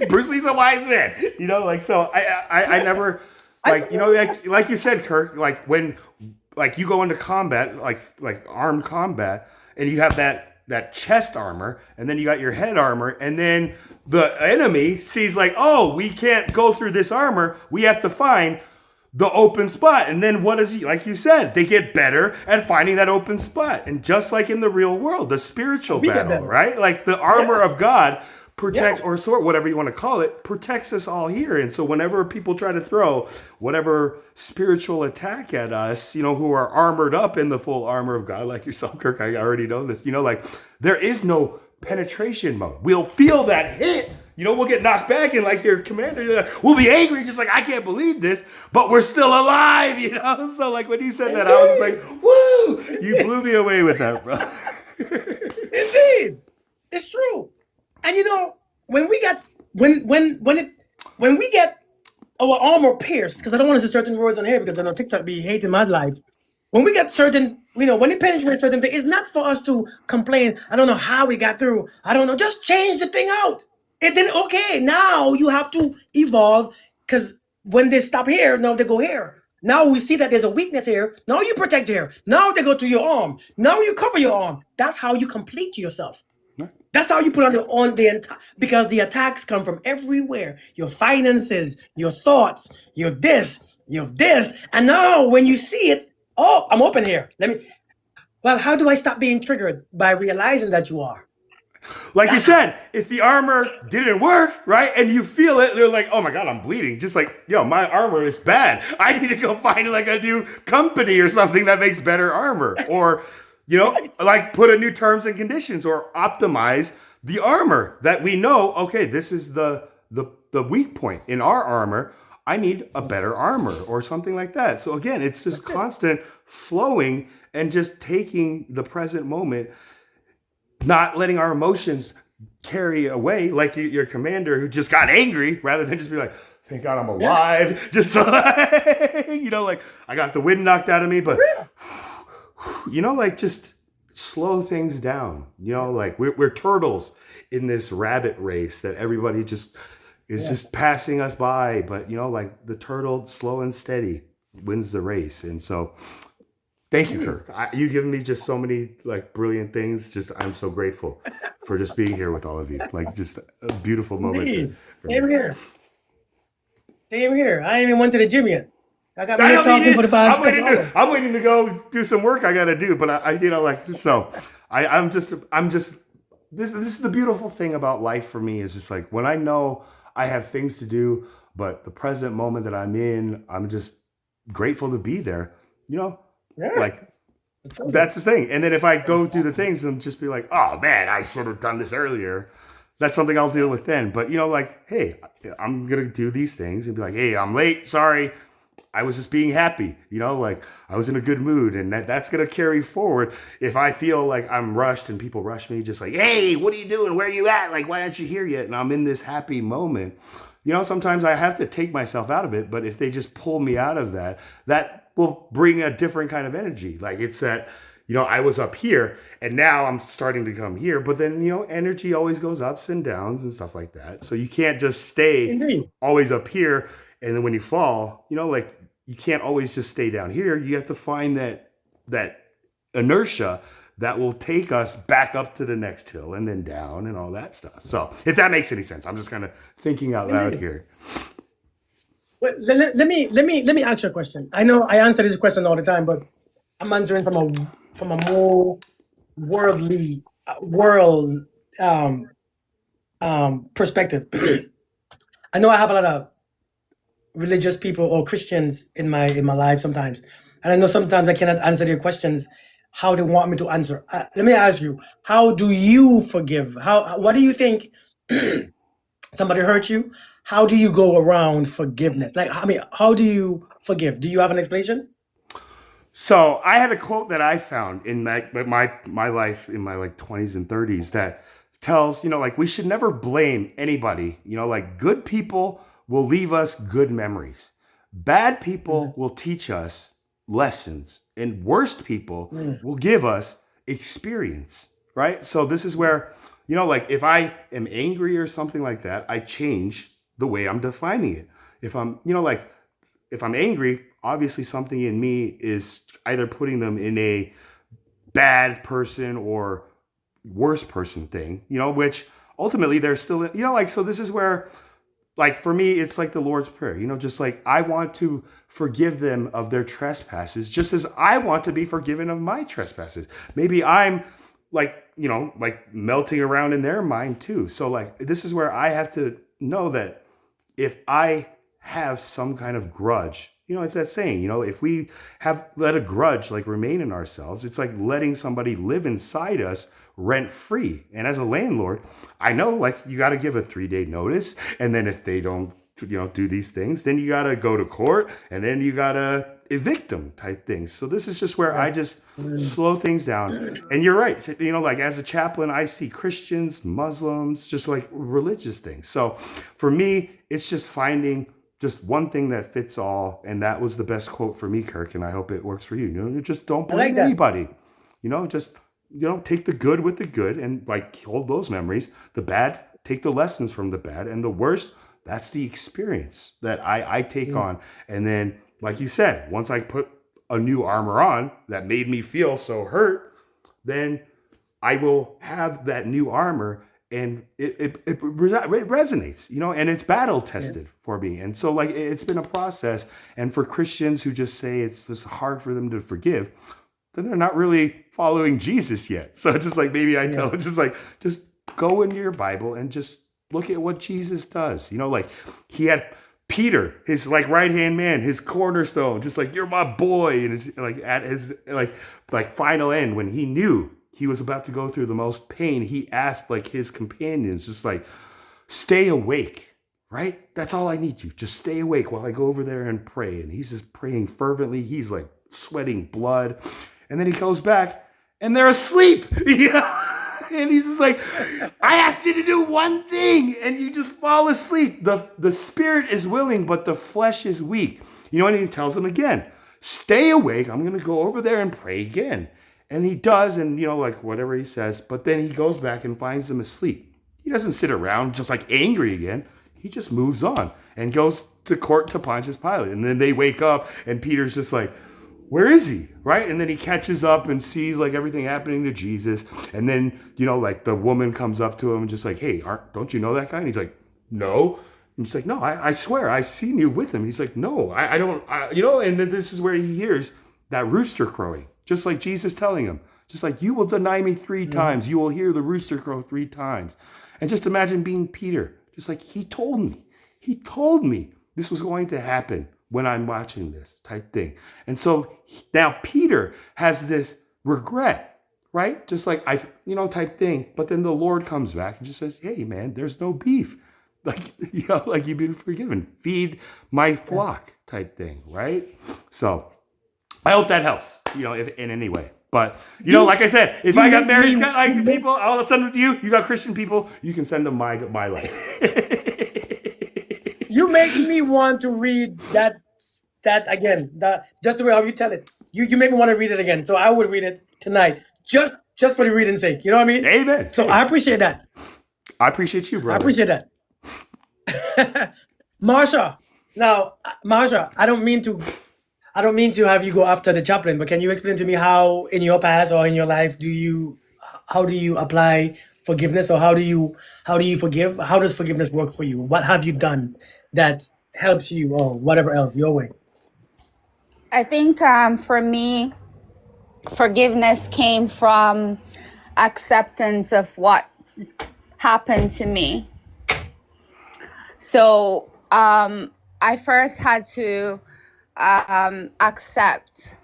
Bruce Lee's a wise man, so I never, like you said, Kirk, like when, like you go into combat, like armed combat, and you have that chest armor, and then you got your head armor, and then the enemy sees like, oh, we can't go through this armor, we have to find the open spot. And then what is he, like you said, they get better at finding that open spot. And just like in the real world, the spiritual battle, right? Like the armor of God protects, or sword, whatever you want to call it, protects us all here. And so whenever people try to throw whatever spiritual attack at us, who are armored up in the full armor of God, like yourself, Kirk, I already know this, like there is no penetration mode. We'll feel that hit, we'll get knocked back, and like your commander, we'll be angry, just like, I can't believe this, but we're still alive, So like when you said that, I was like, woo, you blew me away with that, bro. Indeed, it's true. And when we get our armor pierced, because I don't want to say certain words on here because I know TikTok be hating my life. When we get certain, when it penetrates certain things, it's not for us to complain. I don't know how we got through. I don't know. Just change the thing out. It then okay. Now you have to evolve, because when they stop here, now they go here. Now we see that there's a weakness here. Now you protect here. Now they go to your arm. Now you cover your arm. That's how you complete yourself. That's how you put on the entire, because the attacks come from everywhere. Your finances, your thoughts, your this. And now when you see it, oh, I'm open here. Well, how do I stop being triggered? By realizing that you are. Like you said, if the armor didn't work, right, and you feel it, they're like, oh my God, I'm bleeding. Just like, my armor is bad. I need to go find like a new company or something that makes better armor. Or You know, like put a new terms and conditions or optimize the armor that we know, okay, this is the weak point in our armor. I need a better armor or something like that. So again, it's just constant flowing and just taking the present moment, not letting our emotions carry away like your commander who just got angry rather than just be like, thank God I'm alive. Just like, you know, like I got the wind knocked out of me, but you know, like just slow things down. You know, like we're turtles in this rabbit race that everybody just is just passing us by. But you know, like the turtle, slow and steady, wins the race. And so, thank you, Kirk. You've given me just so many like brilliant things. Just I'm so grateful for just being here with all of you. Like just a beautiful moment. Same here. Same here. I ain't even went to the gym yet. I got I me know talking you for the did. past couple hours. I'm waiting to go do some work I got to do, but I you know, like, so I'm just, this is the beautiful thing about life for me is just like when I know I have things to do, but the present moment that I'm in, I'm just grateful to be there, you know, like that's the thing. And then if I go do the things and just be like, oh man, I should have done this earlier. That's something I'll deal with then. But you know, like, hey, I'm going to do these things and be like, hey, I'm late. Sorry. I was just being happy, you know, like I was in a good mood, and that's going to carry forward. If I feel like I'm rushed and people rush me, just like, hey, what are you doing? Where are you at? Like, why aren't you here yet? And I'm in this happy moment. You know, sometimes I have to take myself out of it, but if they just pull me out of that, that will bring a different kind of energy. Like it's that, you know, I was up here and now I'm starting to come here, but then, you know, energy always goes ups and downs and stuff like that. So you can't just stay always up here. And then when you fall, you know, like you can't always just stay down here. You have to find that inertia that will take us back up to the next hill and then down and all that stuff. So if that makes any sense, I'm just kind of thinking out loud here. Well, let me ask you a question. I know I answer this question all the time, but I'm answering from a more worldly perspective. I know I have a lot of religious people or Christians in my life sometimes, and I know sometimes I cannot answer their questions how they want me to answer. Let me ask you: how do you forgive? What do you think? Somebody hurt you? How do you go around forgiveness? Like, I mean, how do you forgive? Do you have an explanation? So I had a quote that I found in my life in my like 20s and 30s that tells, you know, like we should never blame anybody. You know, like good people will leave us good memories. Bad people will teach us lessons, and worst people will give us experience, right? So this is where, you know, like if I am angry or something like that, I change the way I'm defining it. If I'm, you know, like if I'm angry, obviously something in me is either putting them in a bad person or worse person thing, you know, which ultimately they're still, you know, like, so this is where, like, for me, it's like the Lord's Prayer, you know, just like I want to forgive them of their trespasses, just as I want to be forgiven of my trespasses. Maybe I'm like, you know, like melting around in their mind too. So like, this is where I have to know that if I have some kind of grudge, you know, it's that saying, you know, if we have let a grudge like remain in ourselves, it's like letting somebody live inside us rent free. And as a landlord, I know like you got to give a 3-day notice. And then if they don't, you know, do these things, then you got to go to court and then you got to evict them type things. So this is just where I just slow things down. And you're right. You know, like as a chaplain, I see Christians, Muslims, just like religious things. So for me, it's just finding just one thing that fits all. And that was the best quote for me, Kirk. And I hope it works for you. You know, you just don't blame anybody, you know, just, you know, take the good with the good and like hold those memories. The bad, take the lessons from the bad, and the worst, that's the experience that I take on. And then, like you said, once I put a new armor on that made me feel so hurt, then I will have that new armor and it resonates, you know, and it's battle tested for me. And so like, it's been a process. And for Christians who just say it's just hard for them to forgive, then they're not really following Jesus yet. So it's just like, maybe I tell them just like, just go into your Bible and just look at what Jesus does. You know, like he had Peter, his like right hand man, his cornerstone, just like you're my boy, and his like at his like final end when he knew he was about to go through the most pain, he asked like his companions, just like stay awake, right? That's all I need you. Just stay awake while I go over there and pray. And he's just praying fervently. He's like sweating blood, and then he goes back, and they're asleep. You know? And he's just like, I asked you to do one thing, and you just fall asleep. The spirit is willing, but the flesh is weak. You know, and he tells him again, stay awake. I'm going to go over there and pray again. And he does, and, you know, like whatever he says. But then he goes back and finds them asleep. He doesn't sit around just like angry again. He just moves on and goes to court to Pontius Pilate. And then they wake up, and Peter's just like, where is he? Right? And then he catches up and sees like everything happening to Jesus. And then, you know, like the woman comes up to him and just like, hey, don't you know that guy? And he's like, no. And he's like, no, I swear I've seen you with him. He's like, no, I don't, you know, and then this is where he hears that rooster crowing, just like Jesus telling him, just like you will deny me 3 times. You will hear the rooster crow 3 times. And just imagine being Peter, just like he told me this was going to happen when I'm watching this type thing. And so now Peter has this regret, right? Just like type thing. But then the Lord comes back and just says, hey man, there's no beef. Like, you know, like you've been forgiven. Feed my flock type thing, right? So I hope that helps, you know, if in any way. But, you know, like I said, if I got married like people, I'll send them to you. You got Christian people, you can send them my life. You make me want to read that again. Just the way how you tell it. You make me want to read it again. So I would read it tonight, just for the reading's sake. You know what I mean? Amen. So I appreciate that. I appreciate you, brother. I appreciate that. Marsha. Now, Marsha, I don't mean to have you go after the chaplain, but can you explain to me how in your past or in your life how do you apply forgiveness, or how do you forgive? How does forgiveness work for you? What have you done that helps you, or whatever else, your way? I think for me, forgiveness came from acceptance of what happened to me. So I first had to accept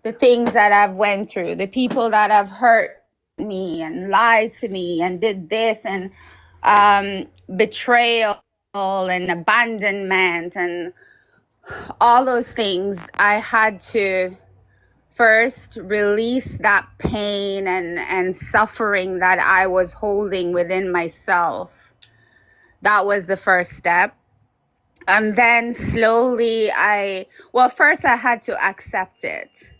the things that I've went through, the people that have hurt me and lied to me and did this, and betrayal and abandonment and all those things. I had to first release that pain and suffering that I was holding within myself. That was the first step. And then slowly first I had to accept it,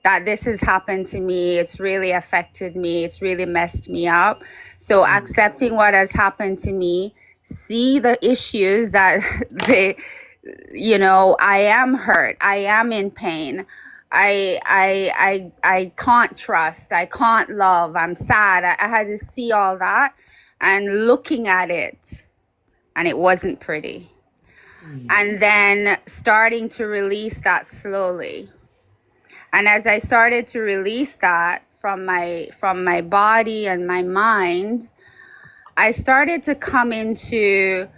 that this has happened to me. It's really affected me. It's really messed me up. So accepting what has happened to me, see the issues that I am hurt. I am in pain. I can't trust. I can't love. I'm sad. I had to see all that and looking at it, and it wasn't pretty. And then starting to release that slowly. And as I started to release that from my body and my mind, I started to come into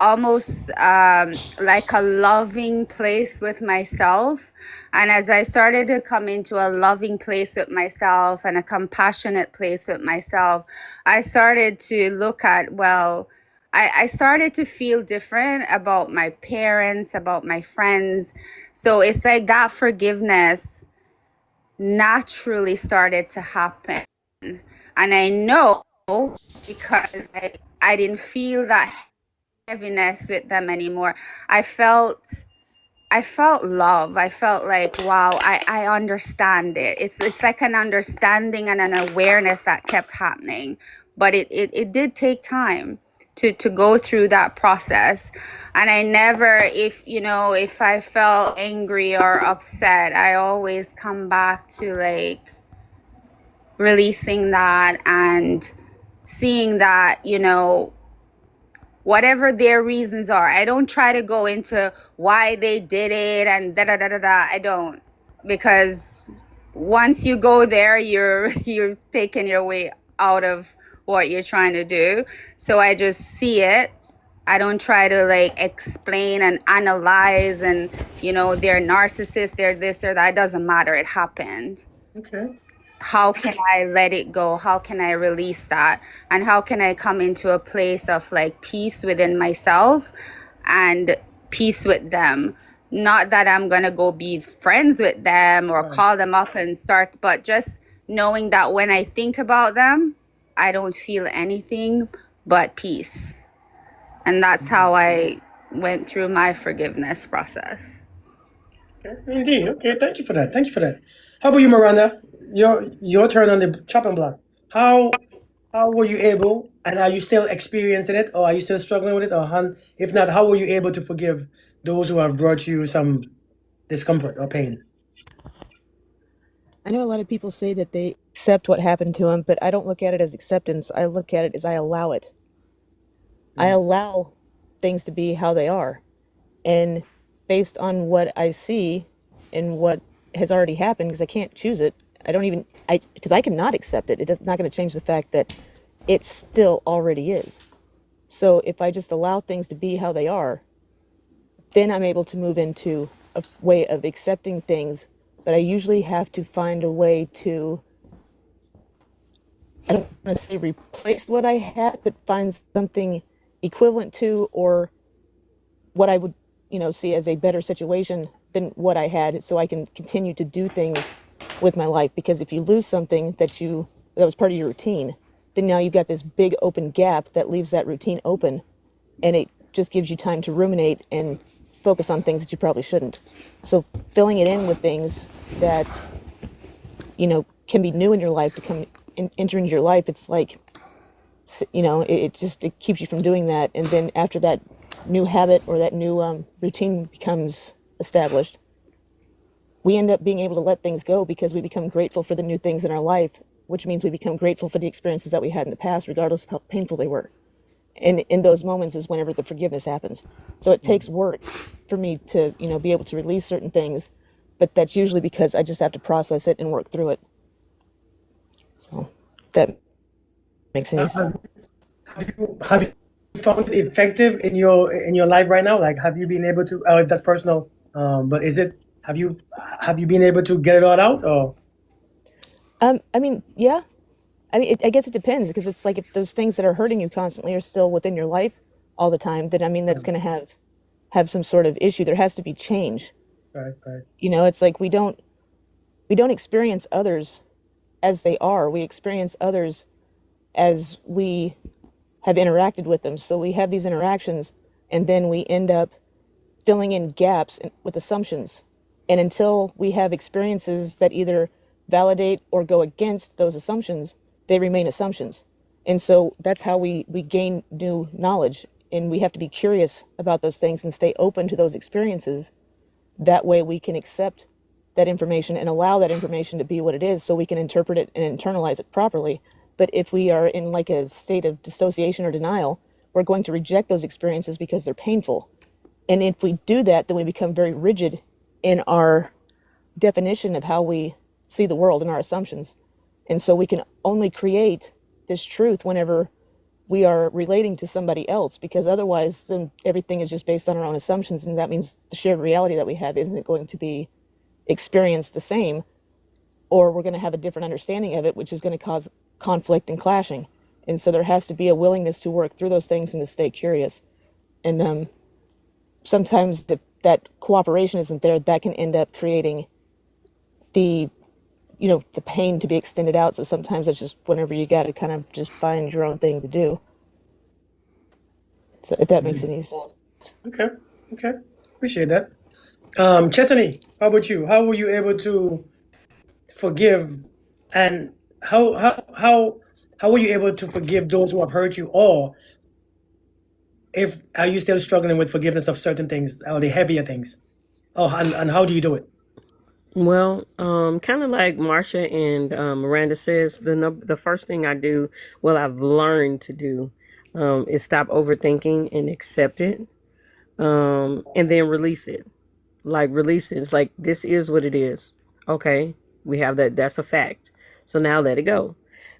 almost like a loving place with myself. And as I started to come into a loving place with myself and a compassionate place with myself, I started to look at, I started to feel different about my parents, about my friends. So it's like that forgiveness naturally started to happen. And I know because I didn't feel that heaviness with them anymore. I felt love. I felt like, wow, I understand it. It's like an understanding and an awareness that kept happening. But it did take time to go through that process. And I never, if I felt angry or upset, I always come back to like releasing that and seeing that, whatever their reasons are. I don't try to go into why they did it and da-da-da-da-da. I don't. Because once you go there, you're taking your way out of what you're trying to do. So I just see it I don't try to like explain and analyze and, they're narcissists, they're this, they're that. It doesn't matter. It happened. Okay. How can I let it go? How can I release that? And how can I come into a place of like peace within myself and peace with them? Not that I'm going to go be friends with them or call them up and start, but just knowing that when I think about them, I don't feel anything but peace. And that's how I went through my forgiveness process. Okay. Indeed. Okay. Thank you for that. Thank you for that. How about you, Miranda? Your turn on the chopping block. How were you able, and are you still experiencing it, or are you still struggling with it, or if not, how were you able to forgive those who have brought you some discomfort or pain? I know a lot of people say that they accept what happened to them, but I don't look at it as acceptance. I look at it as I allow it. I allow things to be how they are. And based on what I see and what has already happened, because I can't choose it, because I cannot accept it. It's not going to change the fact that it still already is. So if I just allow things to be how they are, then I'm able to move into a way of accepting things. But I usually have to find a way to, I don't want to say replace what I had, but find something equivalent to or what I would, see as a better situation than what I had, so I can continue to do things with my life. Because if you lose something that was part of your routine, then now you've got this big open gap that leaves that routine open, and it just gives you time to ruminate and focus on things that you probably shouldn't. So filling it in with things that can be new in your life to enter into your life, it's like, it keeps you from doing that. And then after that new habit or that new routine becomes established, we end up being able to let things go because we become grateful for the new things in our life, which means we become grateful for the experiences that we had in the past, regardless of how painful they were. And in those moments is whenever the forgiveness happens. So it takes work for me to, be able to release certain things, but that's usually because I just have to process it and work through it. So that makes any sense. Have you found it effective in your life right now? Like, have you been able to? If that's personal, but have you been able to get it all out? Or Yeah. I guess it depends, because it's like if those things that are hurting you constantly are still within your life all the time, then that's going to have some sort of issue. There has to be change. right, It's like we don't experience others as they are. We experience others as we have interacted with them. So we have these interactions, and then we end up filling in gaps with assumptions. And until we have experiences that either validate or go against those assumptions, they remain assumptions. And so that's how we gain new knowledge. And we have to be curious about those things and stay open to those experiences. That way we can accept that information and allow that information to be what it is, so we can interpret it and internalize it properly. But if we are in like a state of dissociation or denial, we're going to reject those experiences because they're painful. And if we do that, then we become very rigid in our definition of how we see the world and our assumptions. And so we can only create this truth whenever we are relating to somebody else, because otherwise then everything is just based on our own assumptions, and that means the shared reality that we have isn't going to be experienced the same, or we're going to have a different understanding of it, which is going to cause conflict and clashing. And so there has to be a willingness to work through those things and to stay curious. And sometimes if that cooperation isn't there, that can end up creating the pain to be extended out. So sometimes it's just whenever you got to kind of just find your own thing to do. So if that makes any sense. okay, appreciate that. Chesney, how about you? How were you able to forgive, and how were you able to forgive those who have hurt you, or are you still struggling with forgiveness of certain things, or the heavier things? Oh, and how do you do it? Well, kind of like Marsha and Miranda says, the first thing I do, well, I've learned to do, is stop overthinking and accept it, and then release it. Like release it. It's like, this is what it is. Okay, we have that. That's a fact. So now let it go,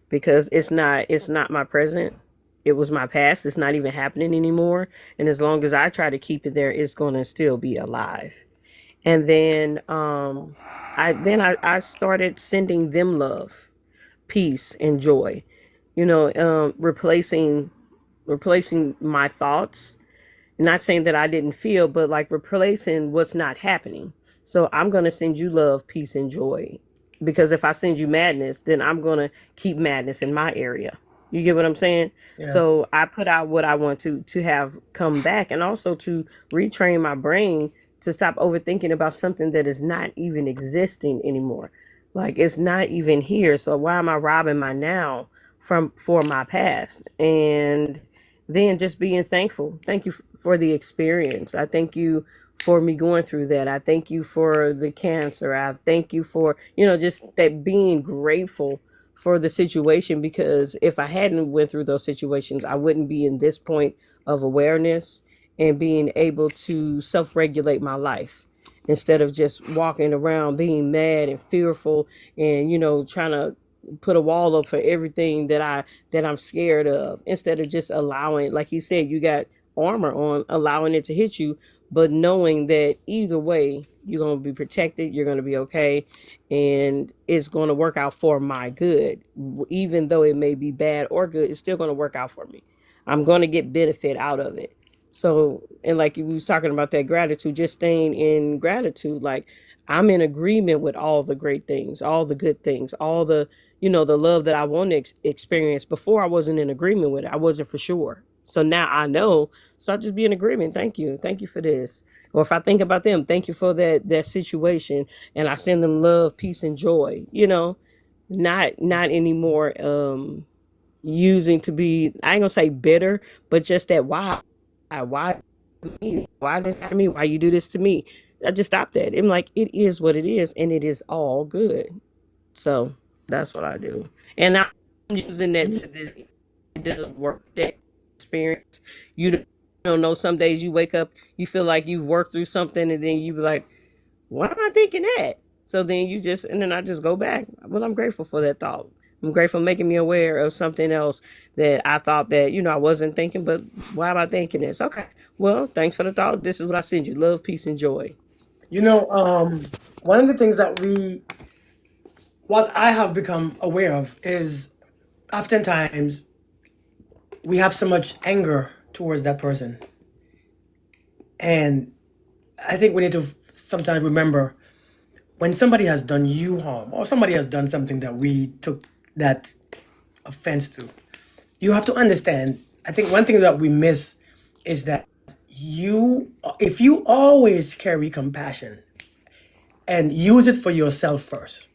because it's not my present. it was my past. It's not even happening anymore. And as long as I try to keep it there, it's going to still be alive. And then I started sending them love, peace, and joy. Replacing my thoughts. Not saying that I didn't feel, but like replacing what's not happening. So I'm going to send you love, peace, and joy. Because if I send you madness, then I'm going to keep madness in my area. You get what I'm saying? Yeah. So I put out what I want to have come back, and also to retrain my brain to stop overthinking about something that is not even existing anymore. Like, it's not even here. So why am I robbing my now for my past? And then just being thankful. Thank you for the experience. I thank you for me going through that. I thank you for the cancer. I thank you for, just that, being grateful for the situation, because if I hadn't went through those situations, I wouldn't be in this point of awareness and being able to self-regulate my life, instead of just walking around being mad and fearful and, trying to put a wall up for everything that I'm scared of, instead of just allowing, like you said, you got armor on, allowing it to hit you, but knowing that either way you're going to be protected, you're going to be okay, and it's going to work out for my good. Even though it may be bad or good, it's still going to work out for me. I'm going to get benefit out of it. So, and like you was talking about that gratitude, just staying in gratitude, like I'm in agreement with all the great things, all the good things, all the, the love that I want to experience. Before, I wasn't in agreement with it. I wasn't for sure. So now I know, so I'll just be in agreement. Thank you. Thank you for this. Or if I think about them, thank you for that situation. And I send them love, peace, and joy, not anymore, using to be, I ain't gonna say bitter, but just that why me? Why this happen to me? Why you do this to me? I just stopped that. I'm like, it is what it is, and it is all good. So that's what I do, and I'm using that to this. It doesn't work. That experience, you don't know. Some days you wake up, you feel like you've worked through something, and then you be like, why am I thinking that? So then and then I just go back. Well, I'm grateful for that thought. I'm grateful for making me aware of something else that I thought that, I wasn't thinking, but why am I thinking this? Okay. Well, thanks for the thought. This is what I send you. Love, peace, and joy. One of the things what I have become aware of is oftentimes we have so much anger towards that person. And I think we need to sometimes remember, when somebody has done you harm, or somebody has done something that we took that offense to, you have to understand, I think one thing that we miss is that if you always carry compassion and use it for yourself first,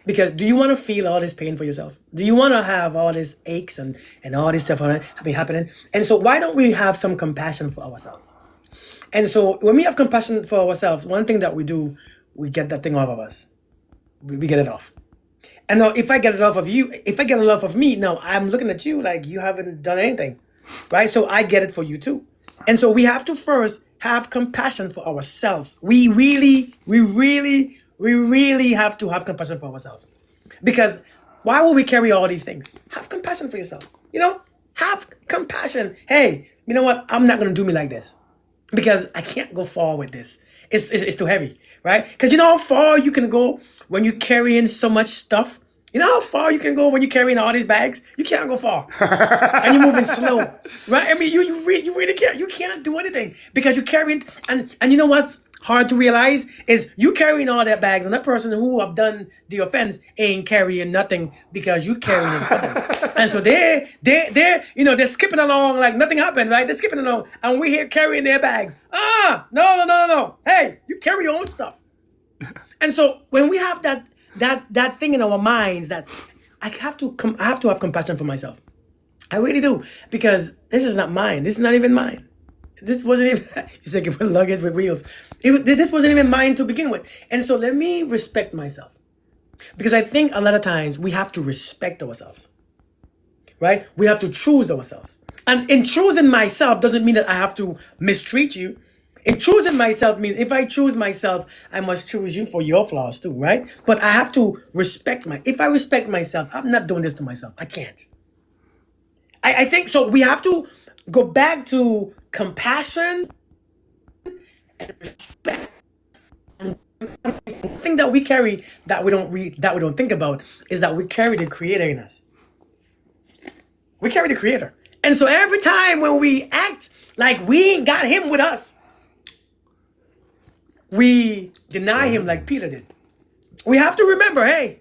because do you want to feel all this pain for yourself? Do you want to have all these aches and all this stuff happening? And so why don't we have some compassion for ourselves? And so when we have compassion for ourselves, one thing that we do, we get that thing off of us. We get it off. And now if I get it off of you, if I get it off of me, now I'm looking at you like you haven't done anything, right? So I get it for you too. And so we have to first have compassion for ourselves. We really have to have compassion for ourselves. Because why will we carry all these things? Have compassion for yourself. Have compassion. Hey, you know what? I'm not going to do me like this, because I can't go far with this. It's too heavy, right? Because you know how far you can go when you're carrying so much stuff? You know how far you can go when you're carrying all these bags? You can't go far. And you're moving slow, right? I mean, you really can't. You can't do anything because you're carrying. And you know what's hard to realize is you carrying all that bags, and that person who have done the offense ain't carrying nothing because you carrying his stuff. And so they're they're skipping along like nothing happened, right? They're skipping along, and we're here carrying their bags. No. Hey, you carry your own stuff. And so when we have that thing in our minds, that I have to have compassion for myself. I really do, because this is not mine. This is not even mine. This wasn't even. It's like if we're luggage with wheels. This wasn't even mine to begin with. And so let me respect myself, because I think a lot of times we have to respect ourselves, right? We have to choose ourselves, and in choosing myself doesn't mean that I have to mistreat you. And choosing myself means if I choose myself, I must choose you for your flaws too, right? But I have to respect if I respect myself, I'm not doing this to myself. I can't. I think so. We have to go back to compassion and respect. The thing that we carry that we don't think about is that we carry the Creator in us. We carry the Creator, and so every time when we act like we ain't got Him with us, we deny Him like Peter did. We have to remember, hey,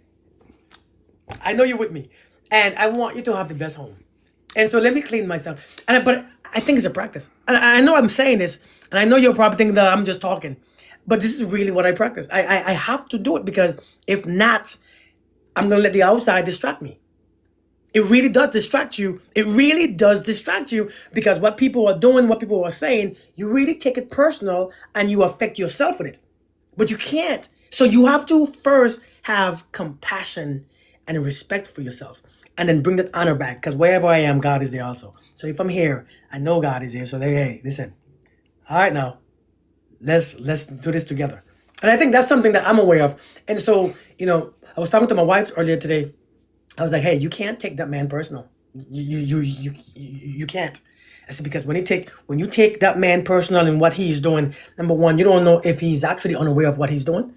I know you're with me, and I want you to have the best home. And so let me clean myself. But I think it's a practice. And I know I'm saying this, and I know you're probably thinking that I'm just talking, but this is really what I practice. I have to do it, because if not, I'm going to let the outside distract me. It really does distract you. It really does distract you, because what people are doing, what people are saying, you really take it personal and you affect yourself with it. But you can't. So you have to first have compassion and respect for yourself, and then bring that honor back, because wherever I am, God is there also. So if I'm here, I know God is here. So hey, listen, all right, now let's do this together. And I think that's something that I'm aware of. And so, I was talking to my wife earlier today. I was like, hey, you can't take that man personal. You can't. I said, because when you take that man personal and what he's doing, number one, you don't know if he's actually unaware of what he's doing.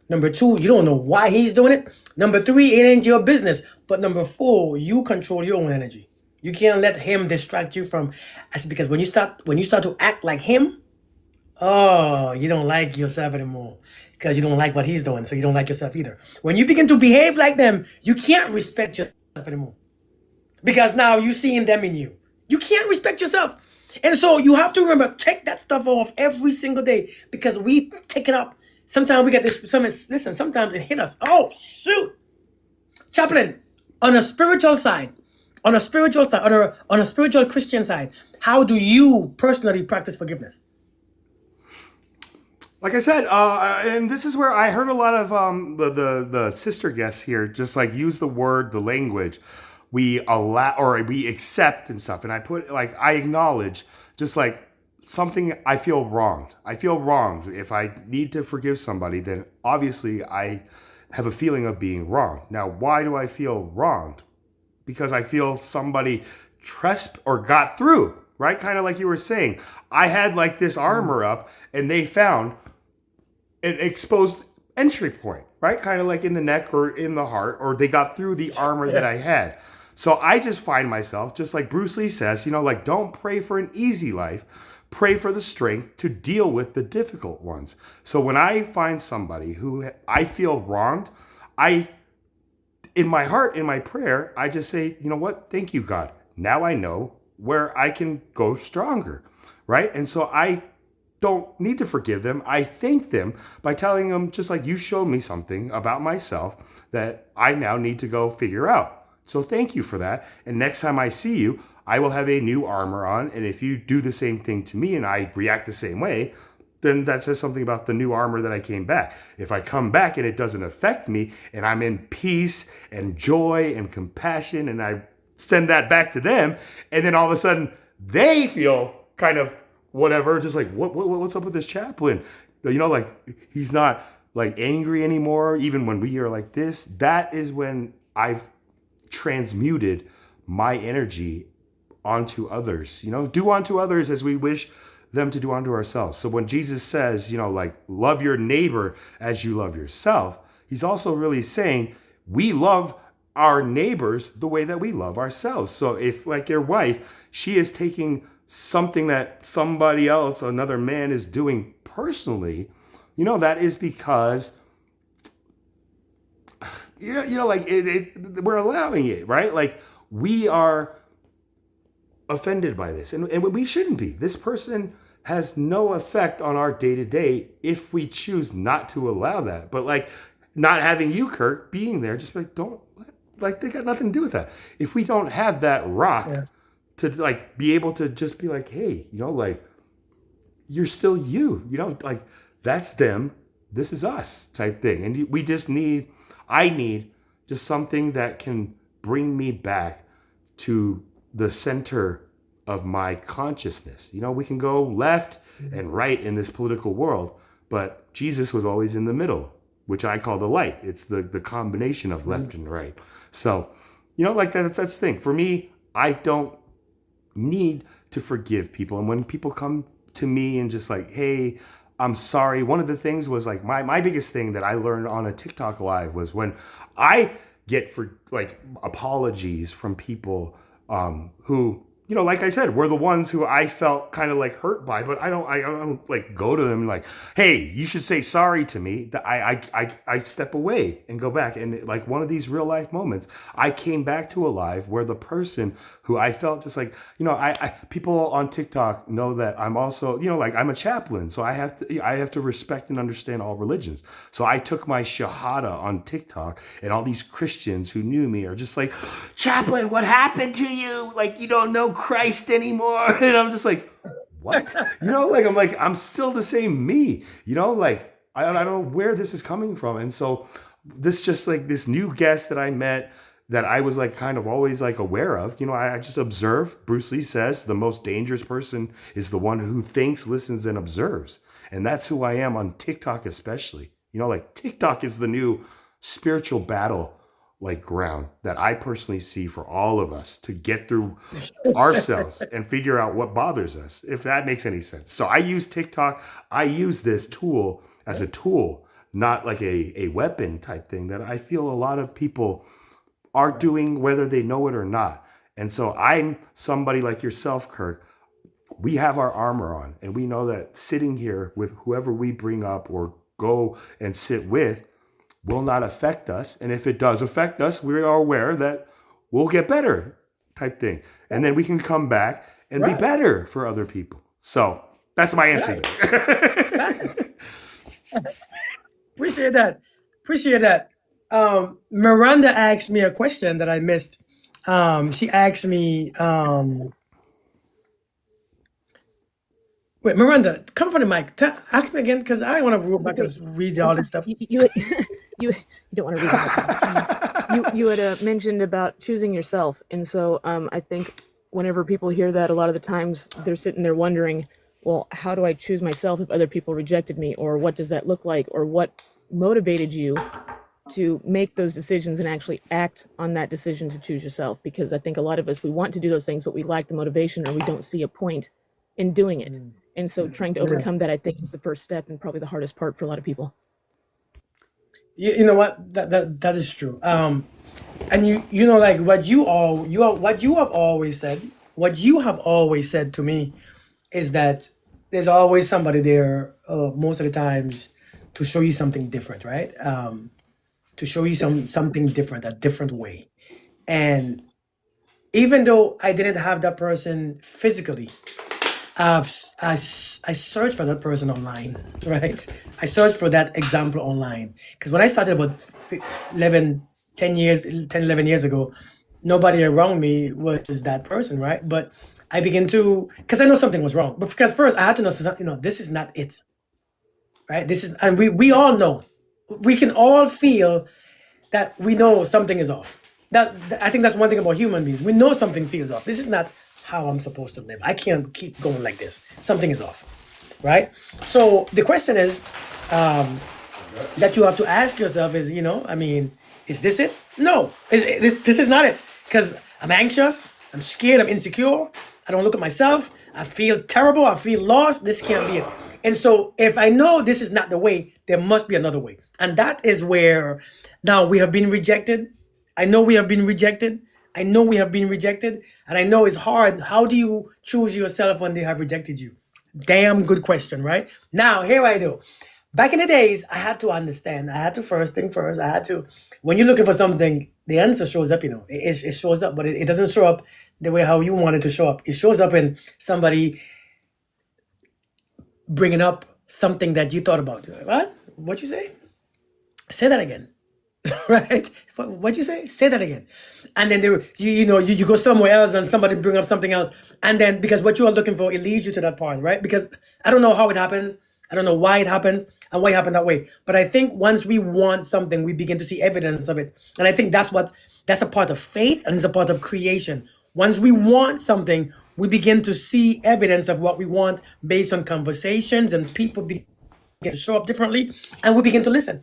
Number two, you don't know why he's doing it. Number three, it ain't your business. But number four, you control your own energy. You can't let him distract you from. I said, because when you start to act like him, oh, you don't like yourself anymore, because you don't like what he's doing. So you don't like yourself either. When you begin to behave like them, you can't respect yourself anymore, because now you're seeing them in you. You can't respect yourself. And so you have to remember, take that stuff off every single day, because we take it up. Sometimes we get this. Sometimes it hit us. Oh, shoot. Chaplain, on a spiritual Christian side, how do you personally practice forgiveness? Like I said, and this is where I heard a lot of the sister guests here just like use the language we allow or we accept and stuff. And I I acknowledge just like something I feel wronged. I feel wronged. If I need to forgive somebody, then obviously I have a feeling of being wronged. Now, why do I feel wronged? Because I feel somebody got through, right? Kind of like you were saying. I had like this armor up, and they found an exposed entry point, right? Kind of like in the neck or in the heart, or they got through the armor that I had. So I just find myself, just like Bruce Lee says, don't pray for an easy life. Pray for the strength to deal with the difficult ones. So when I find somebody who I feel wronged, in my heart, in my prayer, I just say, you know what? Thank you, God. Now I know where I can go stronger, right? And so I don't need to forgive them. I thank them by telling them, just like you showed me something about myself that I now need to go figure out. So thank you for that. And next time I see you, I will have a new armor on. And if you do the same thing to me and I react the same way, then that says something about the new armor that I came back. If I come back and it doesn't affect me and I'm in peace and joy and compassion and I send that back to them, and then all of a sudden they feel kind of whatever, just like, what's up with this chaplain? Like he's not like angry anymore, even when we are like this. That is when I've transmuted my energy onto others. Do unto others as we wish them to do unto ourselves. So when Jesus says, love your neighbor as you love yourself, he's also really saying we love our neighbors the way that we love ourselves. So if, like your wife, she is taking something that somebody else, another man, is doing personally, that is because we're allowing it, right? Like we are offended by this, and we shouldn't be. This person has no effect on our day-to-day if we choose not to allow that. But like not having you, Kirk, being there, just like they got nothing to do with that. If we don't have that rock to like be able to just be like, hey, you're still you, that's them, this is us type thing. And I need just something that can bring me back to the center of my consciousness. We can go left and right in this political world, but Jesus was always in the middle, which I call the light. It's the combination of left and right. So, that's the thing. For me, I don't need to forgive people. And when people come to me and just like, hey, I'm sorry. One of the things was like my biggest thing that I learned on a TikTok live was when I get for like apologies from people who, you know, like I said, were the ones who I felt kind of like hurt by, but I don't like go to them and like, hey, you should say sorry to me. That I step away and go back. And like one of these real life moments, I came back to a live where the person who I felt just like, you know, I people on TikTok know that I'm also, you know, like I'm a chaplain, so I have to respect and understand all religions. So I took my shahada on TikTok, and all these Christians who knew me are just like, chaplain, what happened to you? Like you don't know Christ anymore. And I'm just like, what? You know, like I'm still the same me. You know, like I don't know where this is coming from. And so this just like this new guest that I met that I was like kind of always like aware of, you know, I just observe. Bruce Lee says the most dangerous person is the one who thinks, listens, and observes. And that's who I am on TikTok, especially. You know, like TikTok is the new spiritual battle like ground that I personally see for all of us to get through ourselves and figure out what bothers us, if that makes any sense. So I use TikTok. I use this tool as a tool, not like a weapon type thing that I feel a lot of people are doing whether they know it or not. And so I'm somebody like yourself, Kirk. We have our armor on, and we know that sitting here with whoever we bring up or go and sit with will not affect us. And if it does affect us, we are aware that we'll get better type thing. And then we can come back and be better for other people. So that's my answer. Appreciate that. Appreciate that. Miranda asked me a question that I missed. She asked me, wait, Miranda, come up on the mic. Ask me again, because I want to go back and read all this stuff. You don't want to read that. You had mentioned about choosing yourself, and so I think whenever people hear that, a lot of the times they're sitting there wondering, well, how do I choose myself if other people rejected me, or what does that look like, or what motivated you to make those decisions and actually act on that decision to choose yourself? Because I think a lot of us, we want to do those things, but we lack the motivation, or we don't see a point in doing it. And so trying to overcome that, I think, is the first step and probably the hardest part for a lot of people. You know what? That is true. And you know, like what you have always said to me is that there's always somebody there, most of the times, to show you something different, right? To show you something different, a different way. And even though I didn't have that person physically, I searched for that person online, right? I searched for that example online. Because when I started about 10, 11 years ago, nobody around me was that person, right? But I began to, because I know something was wrong. But because first I had to know, you know, this is not it, right? This is, and we all know, we can all feel that we know something is off. That I think that's one thing about human beings. We know something feels off. This is not how I'm supposed to live. I can't keep going like this. Something is off, right? So the question is that you have to ask yourself is, you know, I mean, is this it? No, this is not it. Because I'm anxious, I'm scared, I'm insecure. I don't look at myself. I feel terrible. I feel lost. This can't be it. And so if I know this is not the way, there must be another way. And that is where now we have been rejected. I know we have been rejected. I know we have been rejected. And I know it's hard. How do you choose yourself when they have rejected you? Damn good question, right? Now, here I do. Back in the days, I had to understand. I had to first thing first. I had to, when you're looking for something, the answer shows up, you know. It shows up, but it doesn't show up the way how you want it to show up. It shows up in somebody bringing up something that you thought about. What? What'd you say? Say that again. Right? What'd you say? Say that again. And then you go somewhere else and somebody bring up something else. And then because what you are looking for, it leads you to that part, right? Because I don't know how it happens. I don't know why it happens and why it happened that way. But I think once we want something, we begin to see evidence of it. And I think that's a part of faith and it's a part of creation. Once we want something, we begin to see evidence of what we want based on conversations, and people begin to show up differently, and we begin to listen.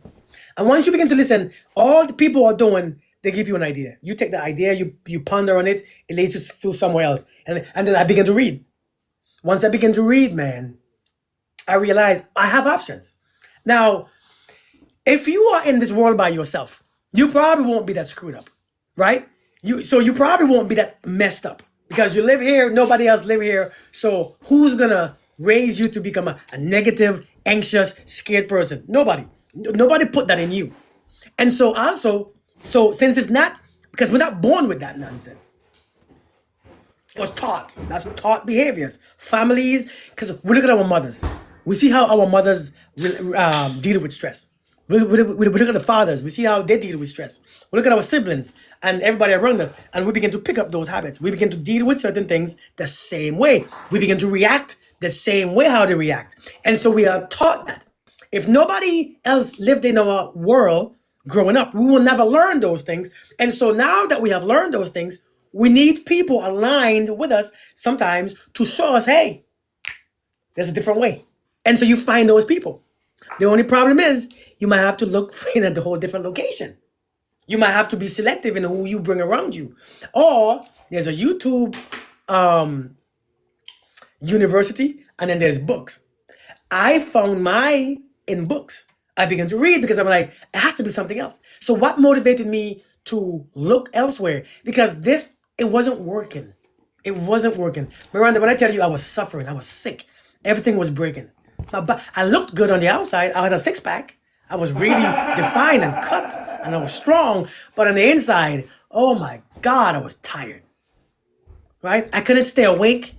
And once you begin to listen, all the people are doing they give you an idea. You take the idea, you ponder on it, it leads you to somewhere else. And then I begin to read. Once I begin to read, man, I realize I have options. Now, if you are in this world by yourself, you probably won't be that screwed up, right? You probably won't be that messed up because you live here, nobody else live here. So who's gonna raise you to become a negative, anxious, scared person? Nobody. Nobody put that in you. And so also, so since it's not, because we're not born with that nonsense. It was taught. That's taught behaviors. Families, because we look at our mothers. We see how our mothers deal with stress. We look at the fathers. We see how they deal with stress. We look at our siblings and everybody around us, and we begin to pick up those habits. We begin to deal with certain things the same way. We begin to react the same way how they react. And so we are taught that. If nobody else lived in our world growing up, we will never learn those things. And so now that we have learned those things, we need people aligned with us sometimes to show us, hey, there's a different way. And so you find those people. The only problem is you might have to look in at the whole different location. You might have to be selective in who you bring around you. Or there's a YouTube university, and then there's books. I found my in books. I began to read because I'm like, it has to be something else. So what motivated me to look elsewhere? Because it wasn't working. It wasn't working. Miranda, when I tell you I was suffering, I was sick. Everything was breaking. I looked good on the outside. I had a six-pack. I was really defined and cut, and I was strong. But on the inside, oh my God, I was tired. Right? I couldn't stay awake.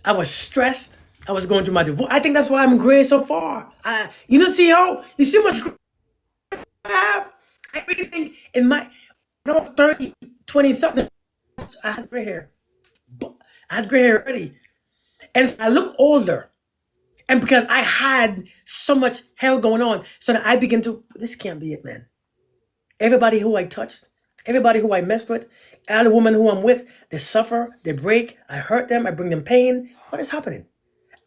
I was stressed. I was going through my divorce. I think that's why I'm graying so far. You see how much gray I have? I really think in my 30, 20 something, I had gray hair. I had gray hair already. And I look older. And because I had so much hell going on, so that I begin to, this can't be it, man. Everybody who I touched, everybody who I messed with, every woman who I'm with, they suffer, they break, I hurt them, I bring them pain. What is happening?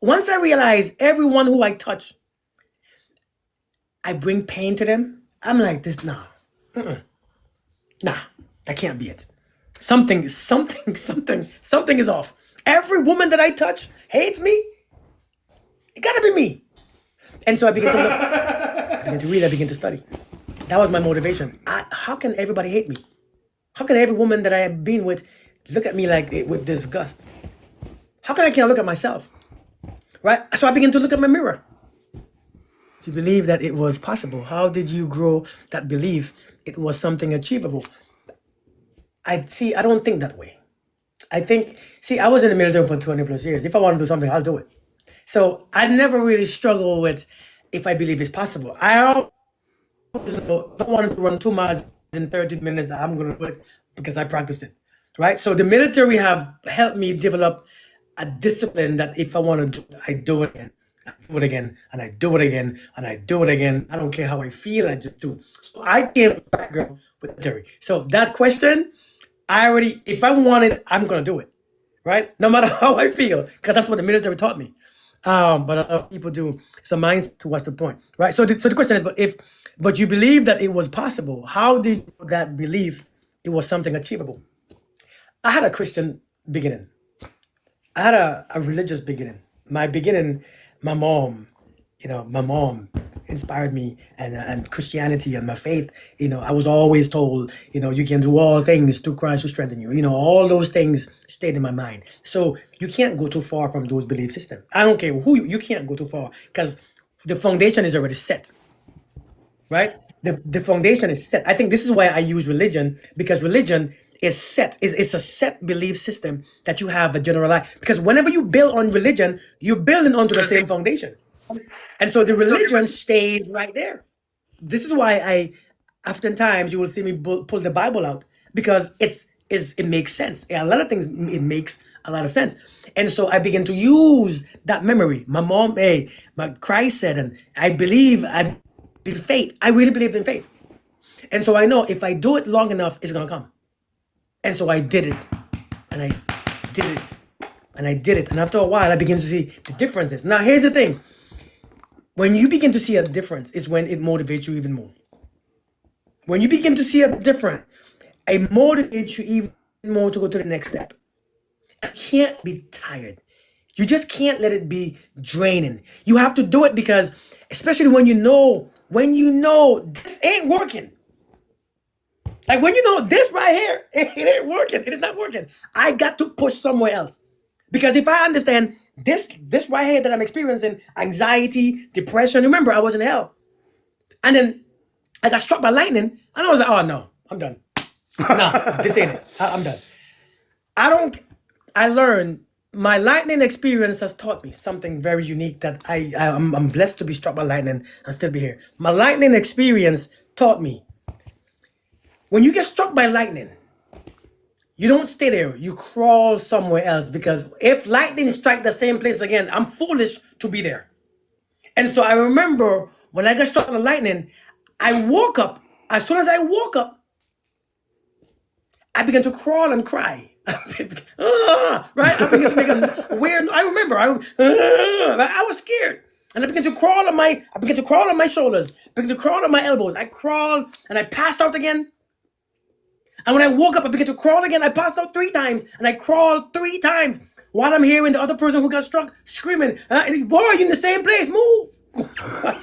Once I realize everyone who I touch, I bring pain to them, I'm like, this, nah, that can't be it. Something is off. Every woman that I touch hates me. It gotta be me. And so I began to look, I began to read, I began to study. That was my motivation. How can everybody hate me? How can every woman that I have been with look at me like with disgust? How can I can't look at myself? Right? So I began to look at my mirror. To believe that it was possible. How did you grow that belief it was something achievable? I don't think that way. I was in the military for 20 plus years. If I want to do something, I'll do it. So I never really struggle with if I believe it's possible. I always know if I wanted to run 2 miles in 30 minutes, I'm going to do it because I practiced it, right? So the military have helped me develop a discipline that if I want to do it, I do it again. I do it again, and I do it again, and I do it again. I don't care how I feel, I just do. So I came from a background with the military. So that question, if I want it, I'm going to do it, right? No matter how I feel, because that's what the military taught me. But a lot of people do. It's a mindset to what's the point, right? So the question is, but you believe that it was possible. How did that belief it was something achievable? I had a Christian beginning. I had a religious beginning. My mom inspired me and Christianity and my faith. I was always told, you can do all things through Christ who strengthens you. All those things stayed in my mind. So you can't go too far from those belief systems. I don't care who you can't go too far because the foundation is already set, right? The foundation is set. I think this is why I use religion, because religion is set. It's a set belief system that you have a generalized. Because whenever you build on religion, you're building onto the same foundation. And so the religion stays right there. This is why oftentimes you will see me pull the Bible out, because it makes sense. A lot of things, it makes a lot of sense. And so I begin to use that memory. My mom, Christ said, and I believe in faith. I really believed in faith. And so I know if I do it long enough, it's going to come. And so I did it. And I did it. And I did it. And after a while, I began to see the differences. Now, here's the thing. When you begin to see a difference is when it motivates you even more. When you begin to see a difference, it motivates you even more to go to the next step. You can't be tired. You just can't let it be draining. You have to do it because, especially when you know this ain't working. Like when you know this right here, it ain't working. It is not working. I got to push somewhere else. Because if I understand this right here that I'm experiencing, anxiety, depression, remember I was in hell. And then I got struck by lightning, and I was like, oh no, I'm done. No, this ain't it. I'm done. I learned my lightning experience has taught me something very unique that I'm blessed to be struck by lightning and still be here. My lightning experience taught me when you get struck by lightning, you don't stay there. You crawl somewhere else because if lightning strike the same place again, I'm foolish to be there. And so I remember when I got struck by lightning, I woke up. As soon as I woke up, I began to crawl and cry. Right? I began to make a weird. I remember I was scared. And I began to crawl on my shoulders, began to crawl on my elbows. I crawled and I passed out again. And when I woke up, I began to crawl again. I passed out 3 times, and I crawled 3 times while I'm hearing the other person who got struck screaming, boy, you're in the same place, move. Why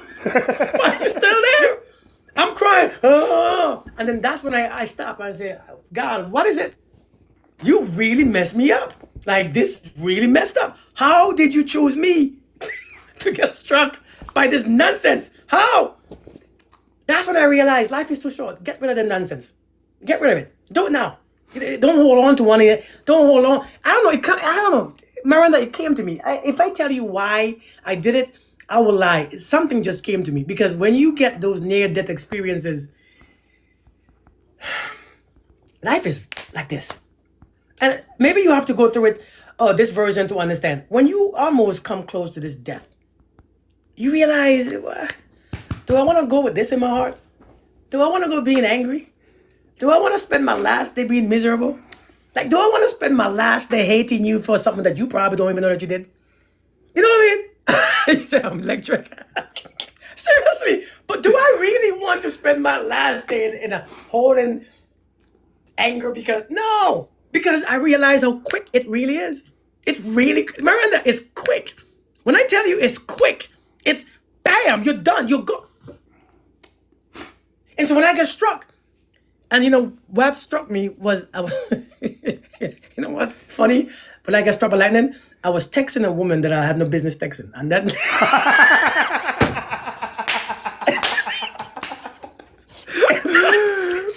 are you still there? I'm crying. And then that's when I stop. I say, God, what is it? You really messed me up. Like, this really messed up. How did you choose me to get struck by this nonsense? How? That's when I realized life is too short. Get rid of the nonsense. Get rid of it. Do it now. Don't hold on to one of it. Don't hold on. I don't know. Miranda, it came to me. If I tell you why I did it, I will lie. Something just came to me. Because when you get those near-death experiences, life is like this. And maybe you have to go through it, this version to understand. When you almost come close to this death, you realize, do I want to go with this in my heart? Do I want to go being angry? Do I want to spend my last day being miserable? Like, do I want to spend my last day hating you for something that you probably don't even know that you did? You know what I mean? You say I'm electric. Seriously. But do I really want to spend my last day in a holding anger? No. Because I realize how quick it really is. Miranda, it's quick. When I tell you it's quick, it's bam, you're done. You're go. And so when I get struck, and you know what struck me was, you know what? Funny, when I got struck by lightning, I was texting a woman that I had no business texting, and that.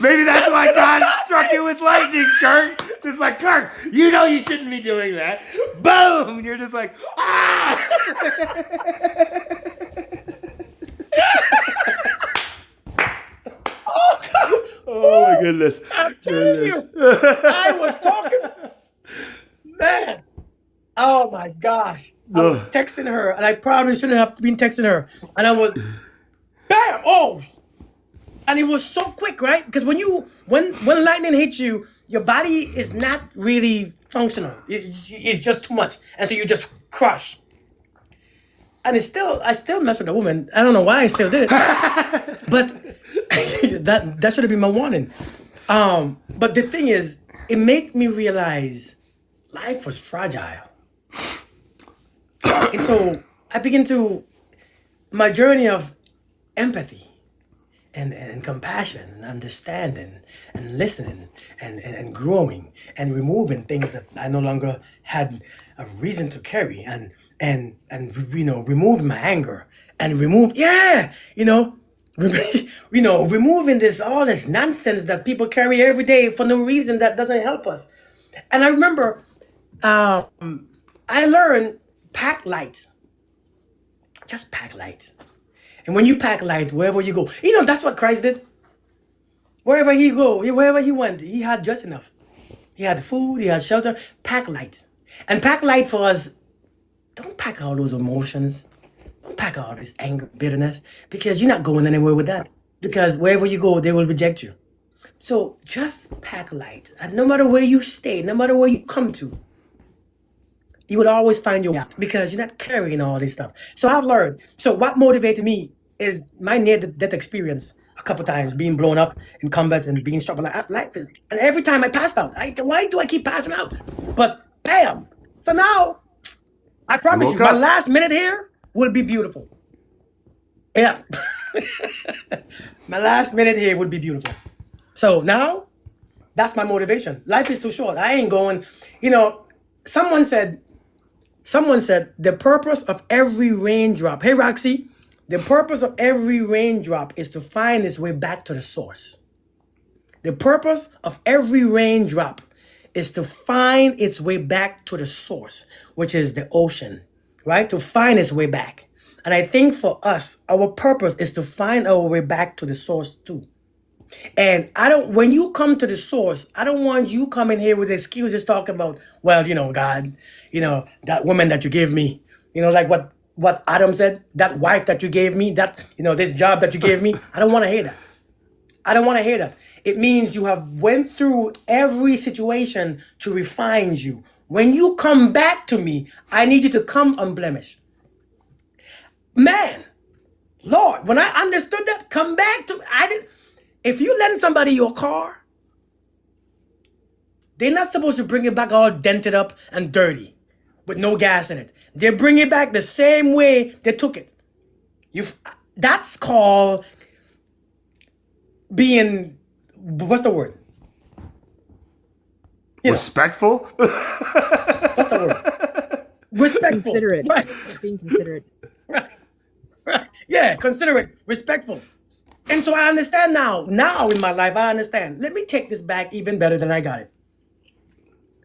Maybe that's why God struck you with lightning, Kirk. It's like, Kirk, you know you shouldn't be doing that. Boom! And you're just like, ah! Oh my goodness. I'm telling you, I was talking. Man. Oh my gosh. I was texting her, and I probably shouldn't have been texting her. And I was, bam! Oh! And it was so quick, right? Because when lightning hits you, your body is not really functional. It's just too much. And so you just crush. And I still mess with a woman. I don't know why I still did it. But that should have been my warning. But the thing is, it made me realize life was fragile. And so I began my journey of empathy and compassion and understanding and listening and growing and removing things that I no longer had a reason to carry and remove my anger and removing all this nonsense that people carry every day for no reason that doesn't help us. And I remember I learned pack light. Just pack light. And when you pack light, wherever you go, that's what Christ did. Wherever he went, he had just enough. He had food, he had shelter. Pack light. And pack light for us, don't pack all those emotions. Don't pack all this anger, bitterness, because you're not going anywhere with that. Because wherever you go, they will reject you. So just pack light. And no matter where you stay, no matter where you come to, you will always find your way out because you're not carrying all this stuff. So I've learned. So what motivated me is my near-death experience a couple times, being blown up in combat and being struck. But life is, and every time I passed out. Why do I keep passing out? But damn. So now, I promise you, woke my up. last minute here will be beautiful. Yeah. My last minute here would be beautiful. So now, that's my motivation. Life is too short. I ain't going, someone said, the purpose of every raindrop, hey Roxy, the purpose of every raindrop is to find its way back to the source. The purpose of every raindrop is to find its way back to the source, which is the ocean, right? To find its way back. And I think for us, our purpose is to find our way back to the source too. And when you come to the source, I don't want you coming here with excuses talking about, well, God, that woman that you gave me, like what Adam said, that wife that you gave me, that, this job that you gave me. I don't want to hear that. I don't want to hear that. It means you have went through every situation to refine you. When you come back to me, I need you to come unblemished. Man, Lord, when I understood that, come back to, if you lend somebody your car, they're not supposed to bring it back all dented up and dirty with no gas in it. They bring it back the same way they took it. That's called being, what's the word? Respectful? What's the word? Respectful. Considerate. Right. Being considerate. Right. Yeah, considerate, respectful. And so I understand now. Now in my life, I understand. Let me take this back even better than I got it.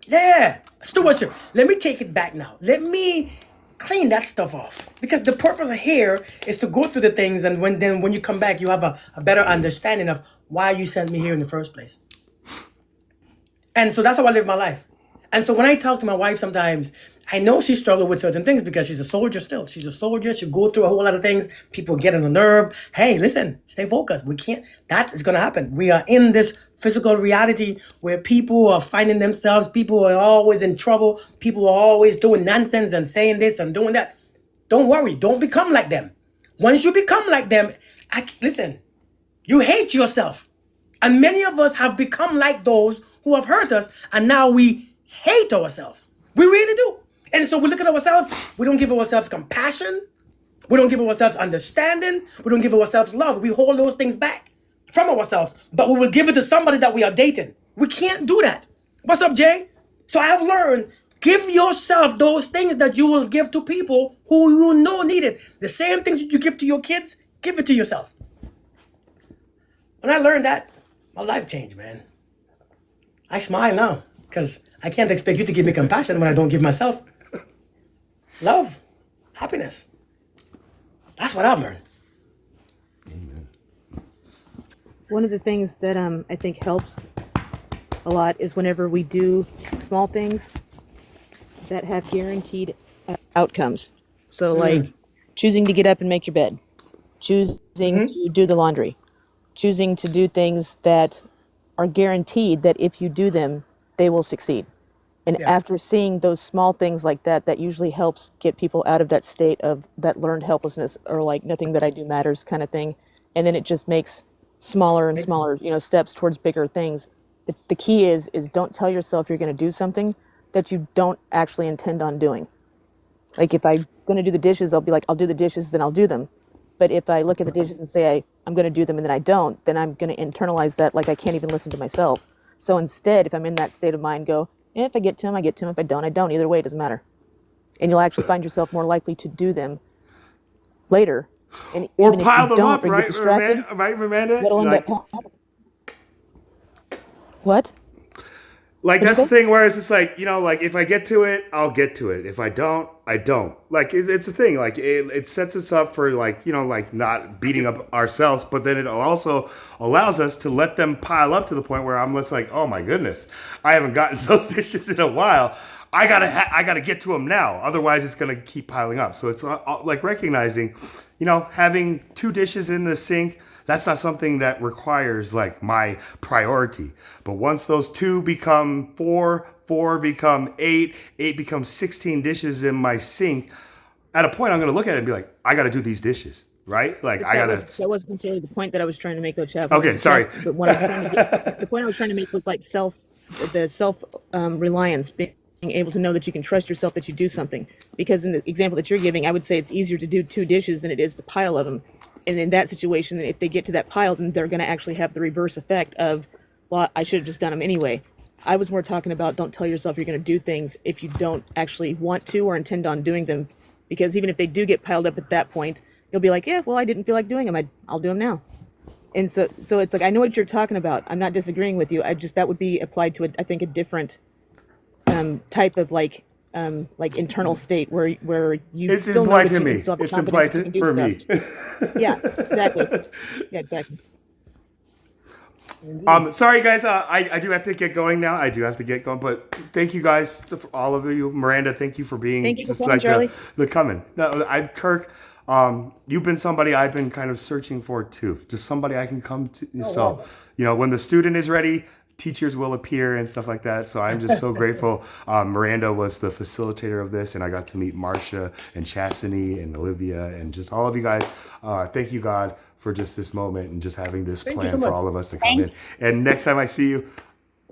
Yeah, stewardship. Let me take it back now. Let me clean that stuff off. Because the purpose of here is to go through the things, and when you come back, you have a better understanding of why you sent me here in the first place. And so that's how I live my life. And so when I talk to my wife sometimes, I know she struggled with certain things because she's a soldier still. She's a soldier. She go through a whole lot of things. People get on the nerve. Hey, listen, stay focused. We can't, that is going to happen. We are in this physical reality where people are finding themselves. People are always in trouble. People are always doing nonsense and saying this and doing that. Don't worry. Don't become like them. Once you become like them, listen, you hate yourself. And many of us have become like those who have hurt us. And now we hate ourselves. We really do. And so we look at ourselves, we don't give ourselves compassion, we don't give ourselves understanding, we don't give ourselves love. We hold those things back from ourselves, but we will give it to somebody that we are dating. We can't do that. What's up, Jay? So I have learned, give yourself those things that you will give to people who you know need it. The same things that you give to your kids, give it to yourself. When I learned that, my life changed, man. I smile now because I can't expect you to give me compassion when I don't give myself love, happiness. That's what I've learned. One of the things that I think helps a lot is whenever we do small things that have guaranteed outcomes. So like choosing to get up and make your bed, choosing to do the laundry, choosing to do things that are guaranteed that if you do them, they will succeed. And after seeing those small things like that, that usually helps get people out of that state of that learned helplessness or like nothing that I do matters kind of thing. And then it just makes smaller and smaller, steps towards bigger things. The key is don't tell yourself you're going to do something that you don't actually intend on doing. Like if I'm going to do the dishes, I'll be like, I'll do the dishes, then I'll do them. But if I look at the dishes and say I'm going to do them and then I don't, then I'm going to internalize that like I can't even listen to myself. So instead, if I'm in that state of mind, go, if I get to them, I get to them. If I don't, I don't. Either way, it doesn't matter. And you'll actually find yourself more likely to do them later. And Or even pile if you them don't up, or you right, get distracted, right, Amanda? that'll end Like, up happening. What? like What'd that's you the say? thing where it's just like, like if I get to it, I'll get to it. If I don't, I don't. Like it's a thing. Like it sets us up for like, like not beating up ourselves, but then it also allows us to let them pile up to the point where I'm just like, oh my goodness, I haven't gotten to those dishes in a while. I gotta get to them now. Otherwise, it's gonna keep piling up. So it's like recognizing, having 2 dishes in the sink. That's not something that requires like my priority. But once those 2 become 4, 4 become 8, 8 becomes 16 dishes in my sink, at a point I'm going to look at it and be like, I got to do these dishes. right? Like I That gotta. wasn't necessarily the point that I was trying to make, though, Chad. Okay, sorry. But what I was trying to get, the point I was trying to make was like the self reliance, being able to know that you can trust yourself, that you do something. Because in the example that you're giving, I would say it's easier to do 2 dishes than it is to pile of them. And in that situation, if they get to that pile, then they're going to actually have the reverse effect of, well, I should have just done them anyway. I was more talking about don't tell yourself you're going to do things if you don't actually want to or intend on doing them. Because even if they do get piled up at that point, you'll be like, yeah, well, I didn't feel like doing them. I'll do them now. And so it's like, I know what you're talking about. I'm not disagreeing with you. That would be applied to, I think, a different type of like internal state where you It's still know implied that to you me. can still have the It's confidence implied to do for stuff. me. Yeah, exactly. Yeah, exactly. Sorry guys, I do have to get going now. I do have to get going, but thank you guys, for all of you. Miranda, thank you for being Thank you for just coming, like Charlie. the coming. No, I'm Kirk. You've been somebody I've been kind of searching for too. Just somebody I can come to. So, you know, when the student is ready, teachers will appear and stuff like that. So I'm just so grateful. Miranda was the facilitator of this, and I got to meet Marcia and Chastity and Olivia and just all of you guys. Thank you, God, for just this moment and just having this you plan so for much. all of us to come in. And next time I see you,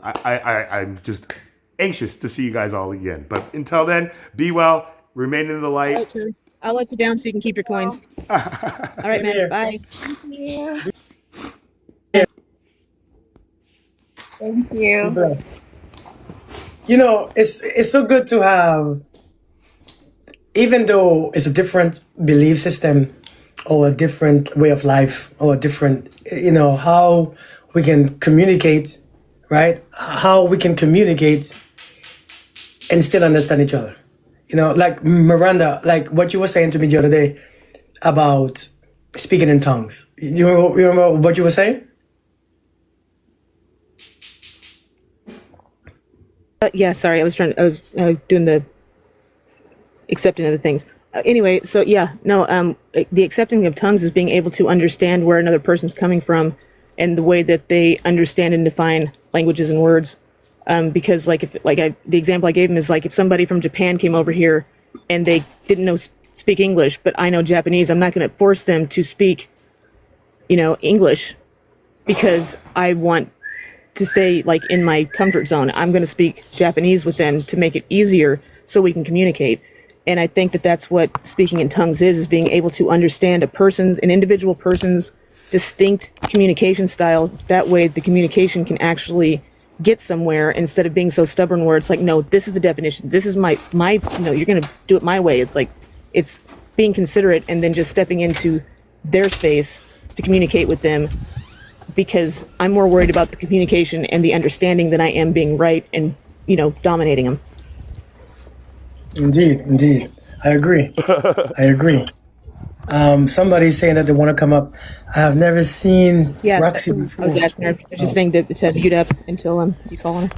I'm just anxious to see you guys all again. But until then, be well, remain in the All light. right, Charlie. I'll let you down so you can keep your coins. All right, here. man. Bye. Thank you. You know, it's so good to have, even though it's a different belief system or a different way of life or a different, you know, how we can communicate, right? How we can communicate and still understand each other. You know, like Miranda, like what you were saying to me the other day about speaking in tongues. You remember what you were saying? Yeah, sorry. I was doing the accepting of the things. Anyway, so yeah, no, the accepting of tongues is being able to understand where another person's coming from and the way that they understand and define languages and words. Because the example I gave him is like if somebody from Japan came over here and they didn't speak English, but I know Japanese, I'm not going to force them to speak, English because I want to stay like in my comfort zone. I'm going to speak Japanese with them to make it easier so we can communicate. And I think that that's what speaking in tongues is being able to understand an individual person's distinct communication style. That way the communication can actually get somewhere instead of being so stubborn where it's like, no, this is the definition. This is my, you're going to do it my way. It's like, it's being considerate and then just stepping into their space to communicate with them, because I'm more worried about the communication and the understanding than I am being right and, dominating them. Indeed. I agree. Somebody's saying that they want to come up. I have never seen Roxy I before. was asking her. I was just saying to mute up until you call on her.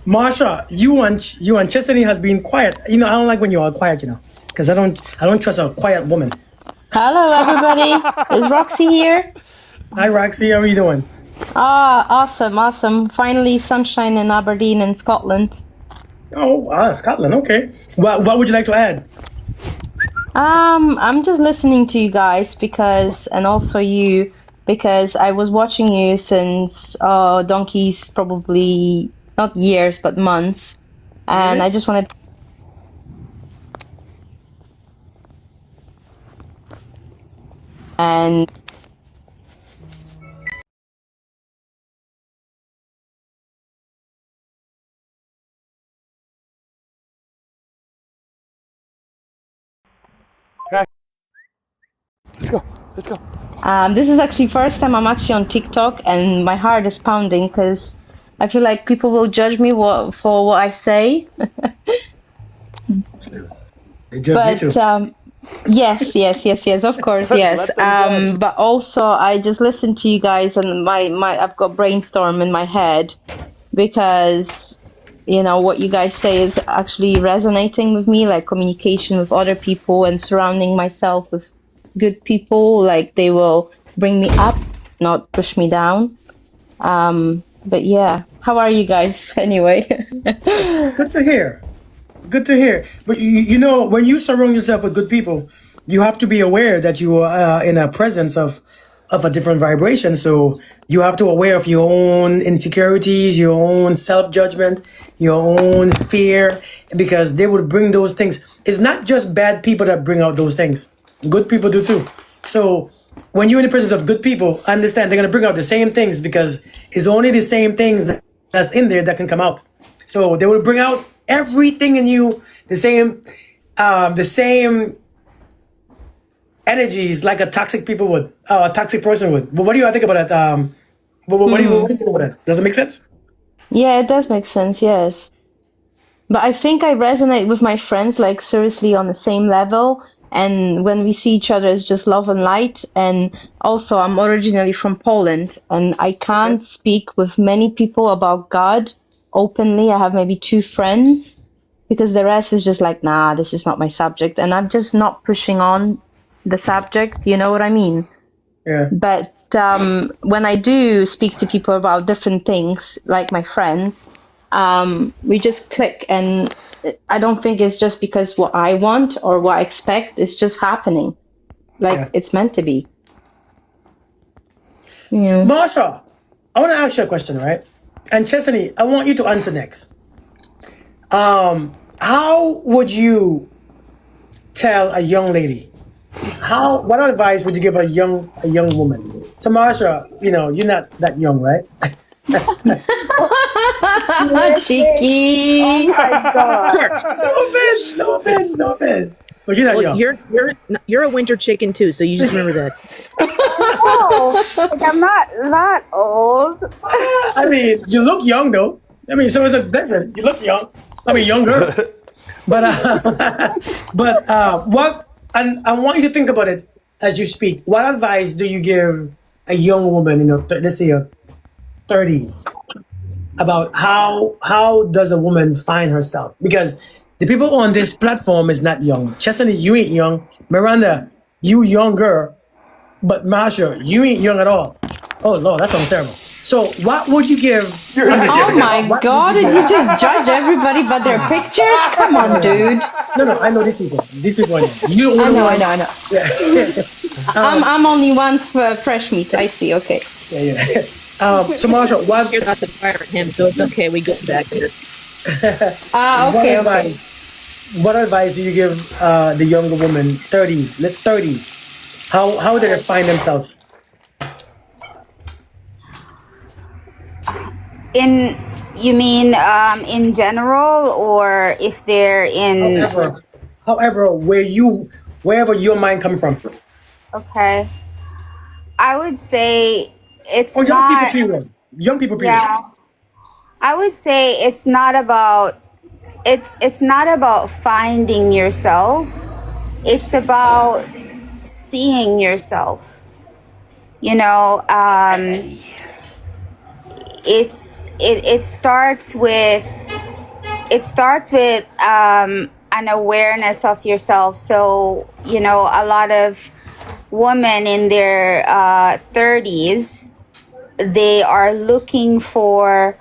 Marsha, you and Chestney has been quiet. I don't like when you are quiet, because I don't trust a quiet woman. Hello, everybody. Is Roxy here? Hi, Roxy. How are you doing? Awesome. Finally, sunshine in Aberdeen in Scotland. Oh, Scotland. Okay. What would you like to add? I'm just listening to you guys and also you, because I was watching you since donkeys, probably not years, but months. And I just wanted. And Let's go. this is actually first time I'm actually on TikTok, and my heart is pounding because I feel like people will judge me for what I say. They judge me too. Yes, of course, yes. But also I just listen to you guys, and I've got brainstorm in my head because what you guys say is actually resonating with me, like communication with other people and surrounding myself with good people, like they will bring me up, not push me down. But yeah, how are you guys anyway? Good to hear. But when you surround yourself with good people, you have to be aware that you are in a presence of a different vibration. So you have to aware of your own insecurities, your own self-judgment, your own fear, because they would bring those things. It's not just bad people that bring out those things. Good people do too. So when you're in the presence of good people, understand they're going to bring out the same things, because it's only the same things that's in there that can come out. So they will bring out everything in you, the same energies like a toxic people would, a toxic person would. But what do you think about that? What do you think about that? Does it make sense? Yeah, it does make sense, yes. But I think I resonate with my friends, like seriously on the same level. And when we see each other, it's just love and light. And also, I'm originally from Poland, and I can't speak with many people about God openly. I have maybe 2 friends, because the rest is just like, nah, this is not my subject. And I'm just not pushing on the subject, you know what I mean? Yeah. But when I do speak to people about different things, like my friends, we just click, and I don't think it's just because what I want or what I expect. It's just happening, like it's meant to be. Yeah. Marsha, I want to ask you a question, right? And Chesney, I want you to answer next. How would you tell a young lady? What advice would you give a young woman? So Marsha, you're not that young, right? Cheeky. Oh my God. No offense. But you're not young. You're a winter chicken too, so you just remember that. Oh, like I'm not that old. I mean, you look young though. I mean, so it's a blessing. You look young. I mean, younger. But what? And I want you to think about it as you speak. What advice do you give a young woman in let's say your 30s, about how does a woman find herself? Because the people on this platform is not young. Chesney, you ain't young. Miranda, you younger. But Marsha, you ain't young at all. Oh Lord, that sounds terrible. So what would you give? Oh my God, did you just judge everybody by their pictures? Come on, dude. No, I know these people. These people I know. You don't I know. Yeah. I'm only one for fresh meat. I see. Okay. Yeah. So Marsha, what? You're not the fire at him, so it's okay. We go back there. Okay. What advice do you give the younger woman, 30s? How do they find themselves? You mean in general, or if they're in? However, wherever your mind comes from. Okay, I would say it's Young not. Young people, period. Yeah, I would say it's not about. It's not about finding yourself. It's about seeing yourself. It starts with an awareness of yourself. So a lot of women in their 30s, they are looking for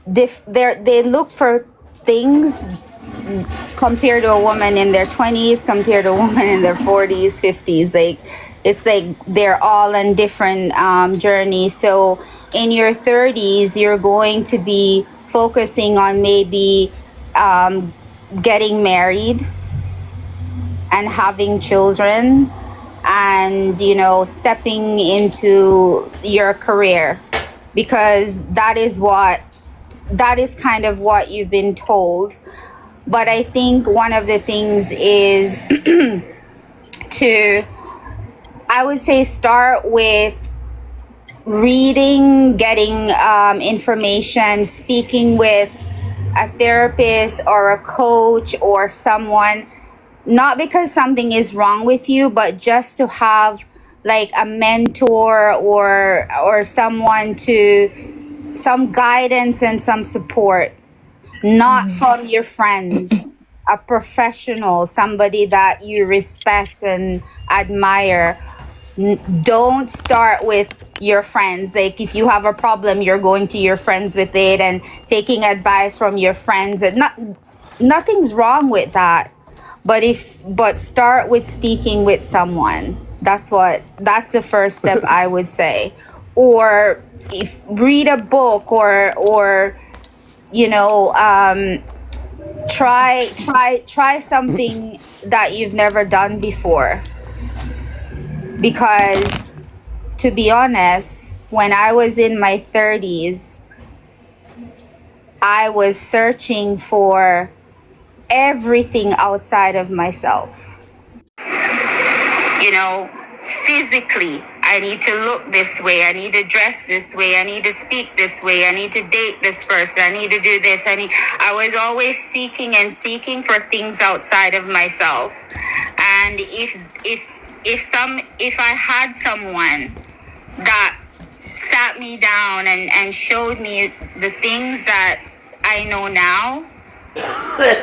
they look for things compared to a woman in their 20s, compared to a woman in their 40s, 50s. It's like they're all on different journeys. So in your 30s, you're going to be focusing on maybe getting married and having children, and stepping into your career, because that is kind of what you've been told. But I think one of the things is I would say start with reading, getting information, speaking with a therapist or a coach or someone, not because something is wrong with you, but just to have like a mentor or someone some guidance and some support, not from your friends, a professional, somebody that you respect and admire. Don't start with your friends. Like if you have a problem, you're going to your friends with it and taking advice from your friends, and nothing's wrong with that. but start with speaking with someone. That's the first step I would say. Or if read a book, or you know, try something that you've never done before. Because to be honest, when I was in my 30s, I was searching for everything outside of myself. You know, physically, I need to look this way, I need to dress this way, I need to speak this way, I need to date this person, I need to do this. I was always seeking for things outside of myself. And if I had someone that sat me down and showed me the things that I know now,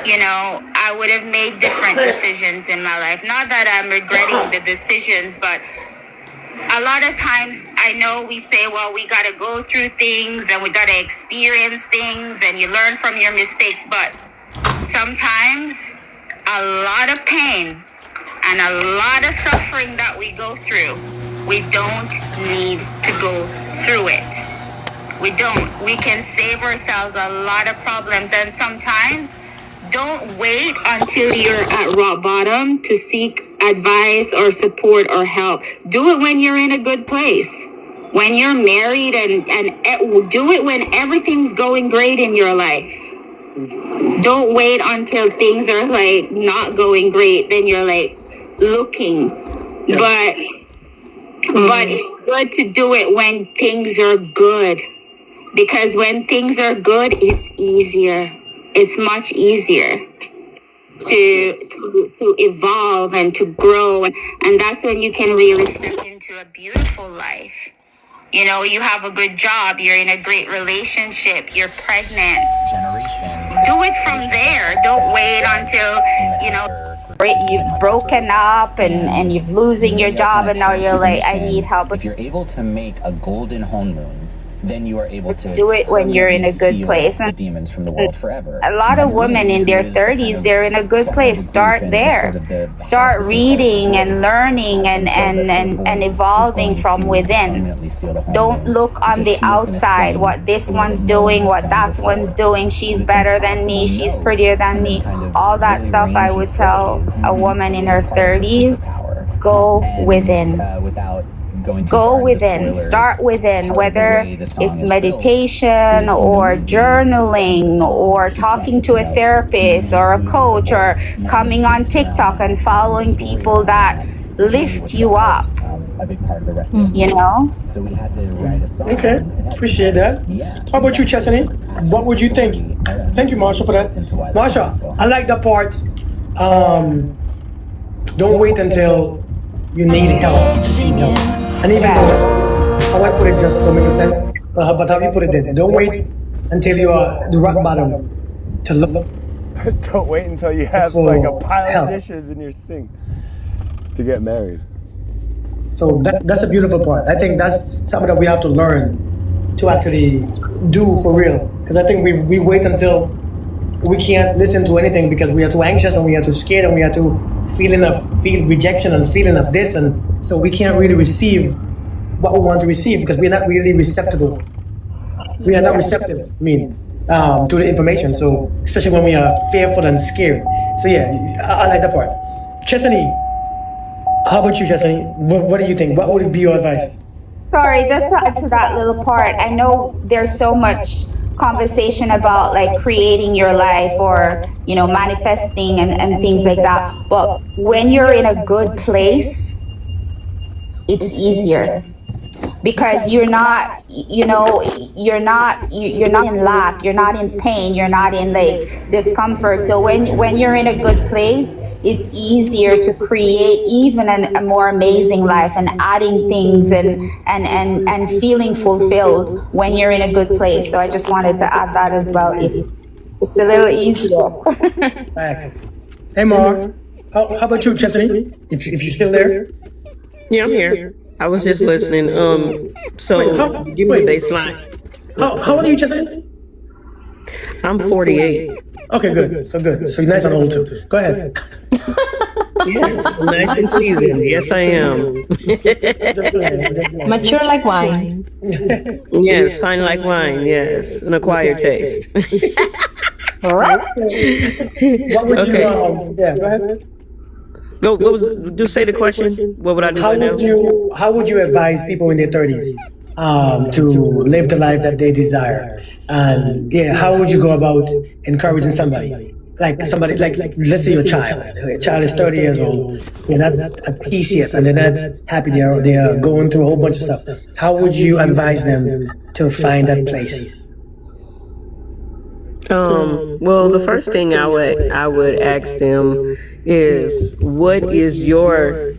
you know, I would have made different decisions in my life. Not that I'm regretting the decisions, but a lot of times I know we say, well, we got to go through things and we got to experience things and you learn from your mistakes. But sometimes a lot of pain and a lot of suffering that we go through, we don't need to go through it. We don't. We can save ourselves a lot of problems. And sometimes don't wait until you're at rock bottom to seek advice or support or help. Do it when you're in a good place. When you're married and do it when everything's going great in your life. Don't wait until things are like not going great. Then you're like looking. Yeah. But it's good to do it when things are good. Because when things are good, it's easier. It's much easier to evolve and to grow. And that's when you can really step into a beautiful life. You know, you have a good job, you're in a great relationship, you're pregnant. Do it from there. Don't wait until, you know, you've broken up and you've losing your job and now you're like, I need help. If you're able to make a golden honeymoon, then you are able to do it when you're in a good place. And the demons from the world forever. A lot of women in their 30s, they're in a good place. Start there. Start reading and learning and evolving from within. Don't look on the outside, what this one's doing, what that one's doing. She's better than me, she's prettier than me. All that stuff I would tell a woman in her 30s, go within. Go within, start within, whether it's meditation or journaling or talking to a therapist or a coach or coming on TikTok and following people that lift you up, you know? Okay, appreciate that. How about you, Chesney? What would you think? Thank you, Marsha, for that. Marsha, I like that part. Don't wait until you need help to seek help. And even though, how I put it just don't make sense, but how you put it there, don't wait until you are at the rock bottom to look. Don't wait until you have like a pile of dishes in your sink to get married. So that's a beautiful part. I think that's something that we have to learn to actually do for real. Because I think we wait until we can't listen to anything because we are too anxious and we are too scared and we are too feel rejection and feeling of this, and so we can't really receive what we want to receive because we're not really receptive. We are not receptive, to the information. So especially when we are fearful and scared. So yeah, I like that part. Chesney, how about you, Chesney? What do you think? What would be your advice? Sorry, just to add to that little part. I know there's so much conversation about like creating your life or, you know, manifesting and things like that. But when you're in a good place, it's easier because you're not, you know, you're not in lack, you're not in pain, you're not in like discomfort. So when you're in a good place, it's easier to create even a more amazing life and adding things and feeling fulfilled when you're in a good place. So I just wanted to add that as well. It's a little easier. Thanks. Hey, Mar, how about you, Chesney? If you're still there? Yeah, I'm here. I was just listening. So give me the baseline. How old are you, Chesney? I'm 48. Okay, good. So good. So you're nice and old too. Go ahead. Yes, I'm nice and seasoned. Yes, I am. Mature like wine. Yes, fine like wine. Yes, an acquired taste. What would you? Okay. Yeah, go ahead. Go. What was? Do say the question. What would I do How right now? would you? How would you advise people in their 30s to live the life that they desire? And yeah, how would you go about encouraging somebody? Like somebody, like let's say your child. Your child is 30 years old. They're not at peace yet, and they're not happy. They are going through a whole bunch of stuff. How would you advise them to find that place? Well, the first thing I would ask them is, what is your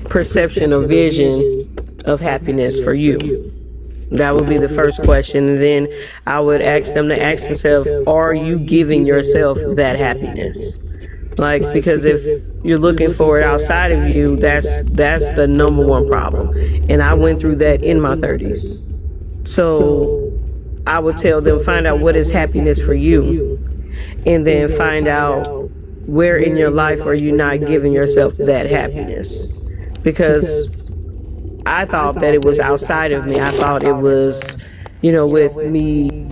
perception or vision of happiness for you? That would be the first question. And then I would ask them to ask themselves, are you giving yourself that happiness? Like, because if you're looking for it outside of you, that's the number one problem. And I went through that in my 30s. So I would tell them, find out what is happiness for you, and then find out where in your life are you not giving yourself that happiness. Because I thought that it was outside of me. I thought it was, with me.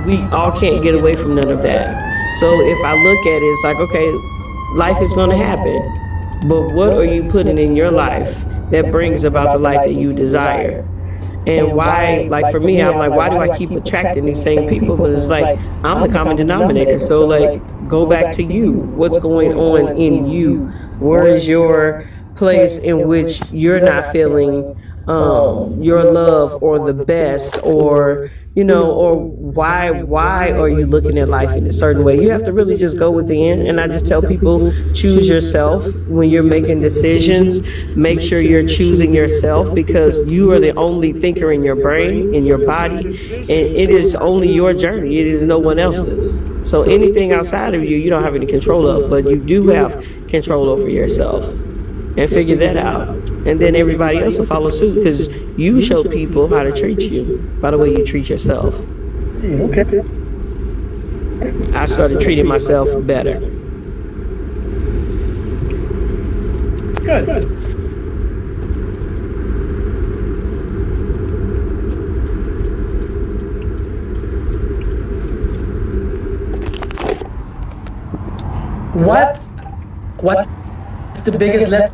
We all can't get away from none of that. So if I look at it, it's like, okay, life is going to happen. But what are you putting in your life that brings about the life that you desire? And why, like for me, I'm like, why do I keep attracting these same people? But it's like, I'm the common denominator. So like, go back to you. What's going on in you? Where is your place in which you're not feeling your love or the best, or or why are you looking at life in a certain way? You have to really just go within. And I just tell people, choose yourself when you're making decisions. Make sure you're choosing yourself, because you are the only thinker in your brain, in your body, and it is only your journey. It is no one else's. So anything outside of you, you don't have any control of, but you do have control over yourself. And figure that out. And then everybody else will follow suit, because you show people how to treat you by the way you treat yourself. Okay. I started treating myself better. Good. What's the biggest lesson?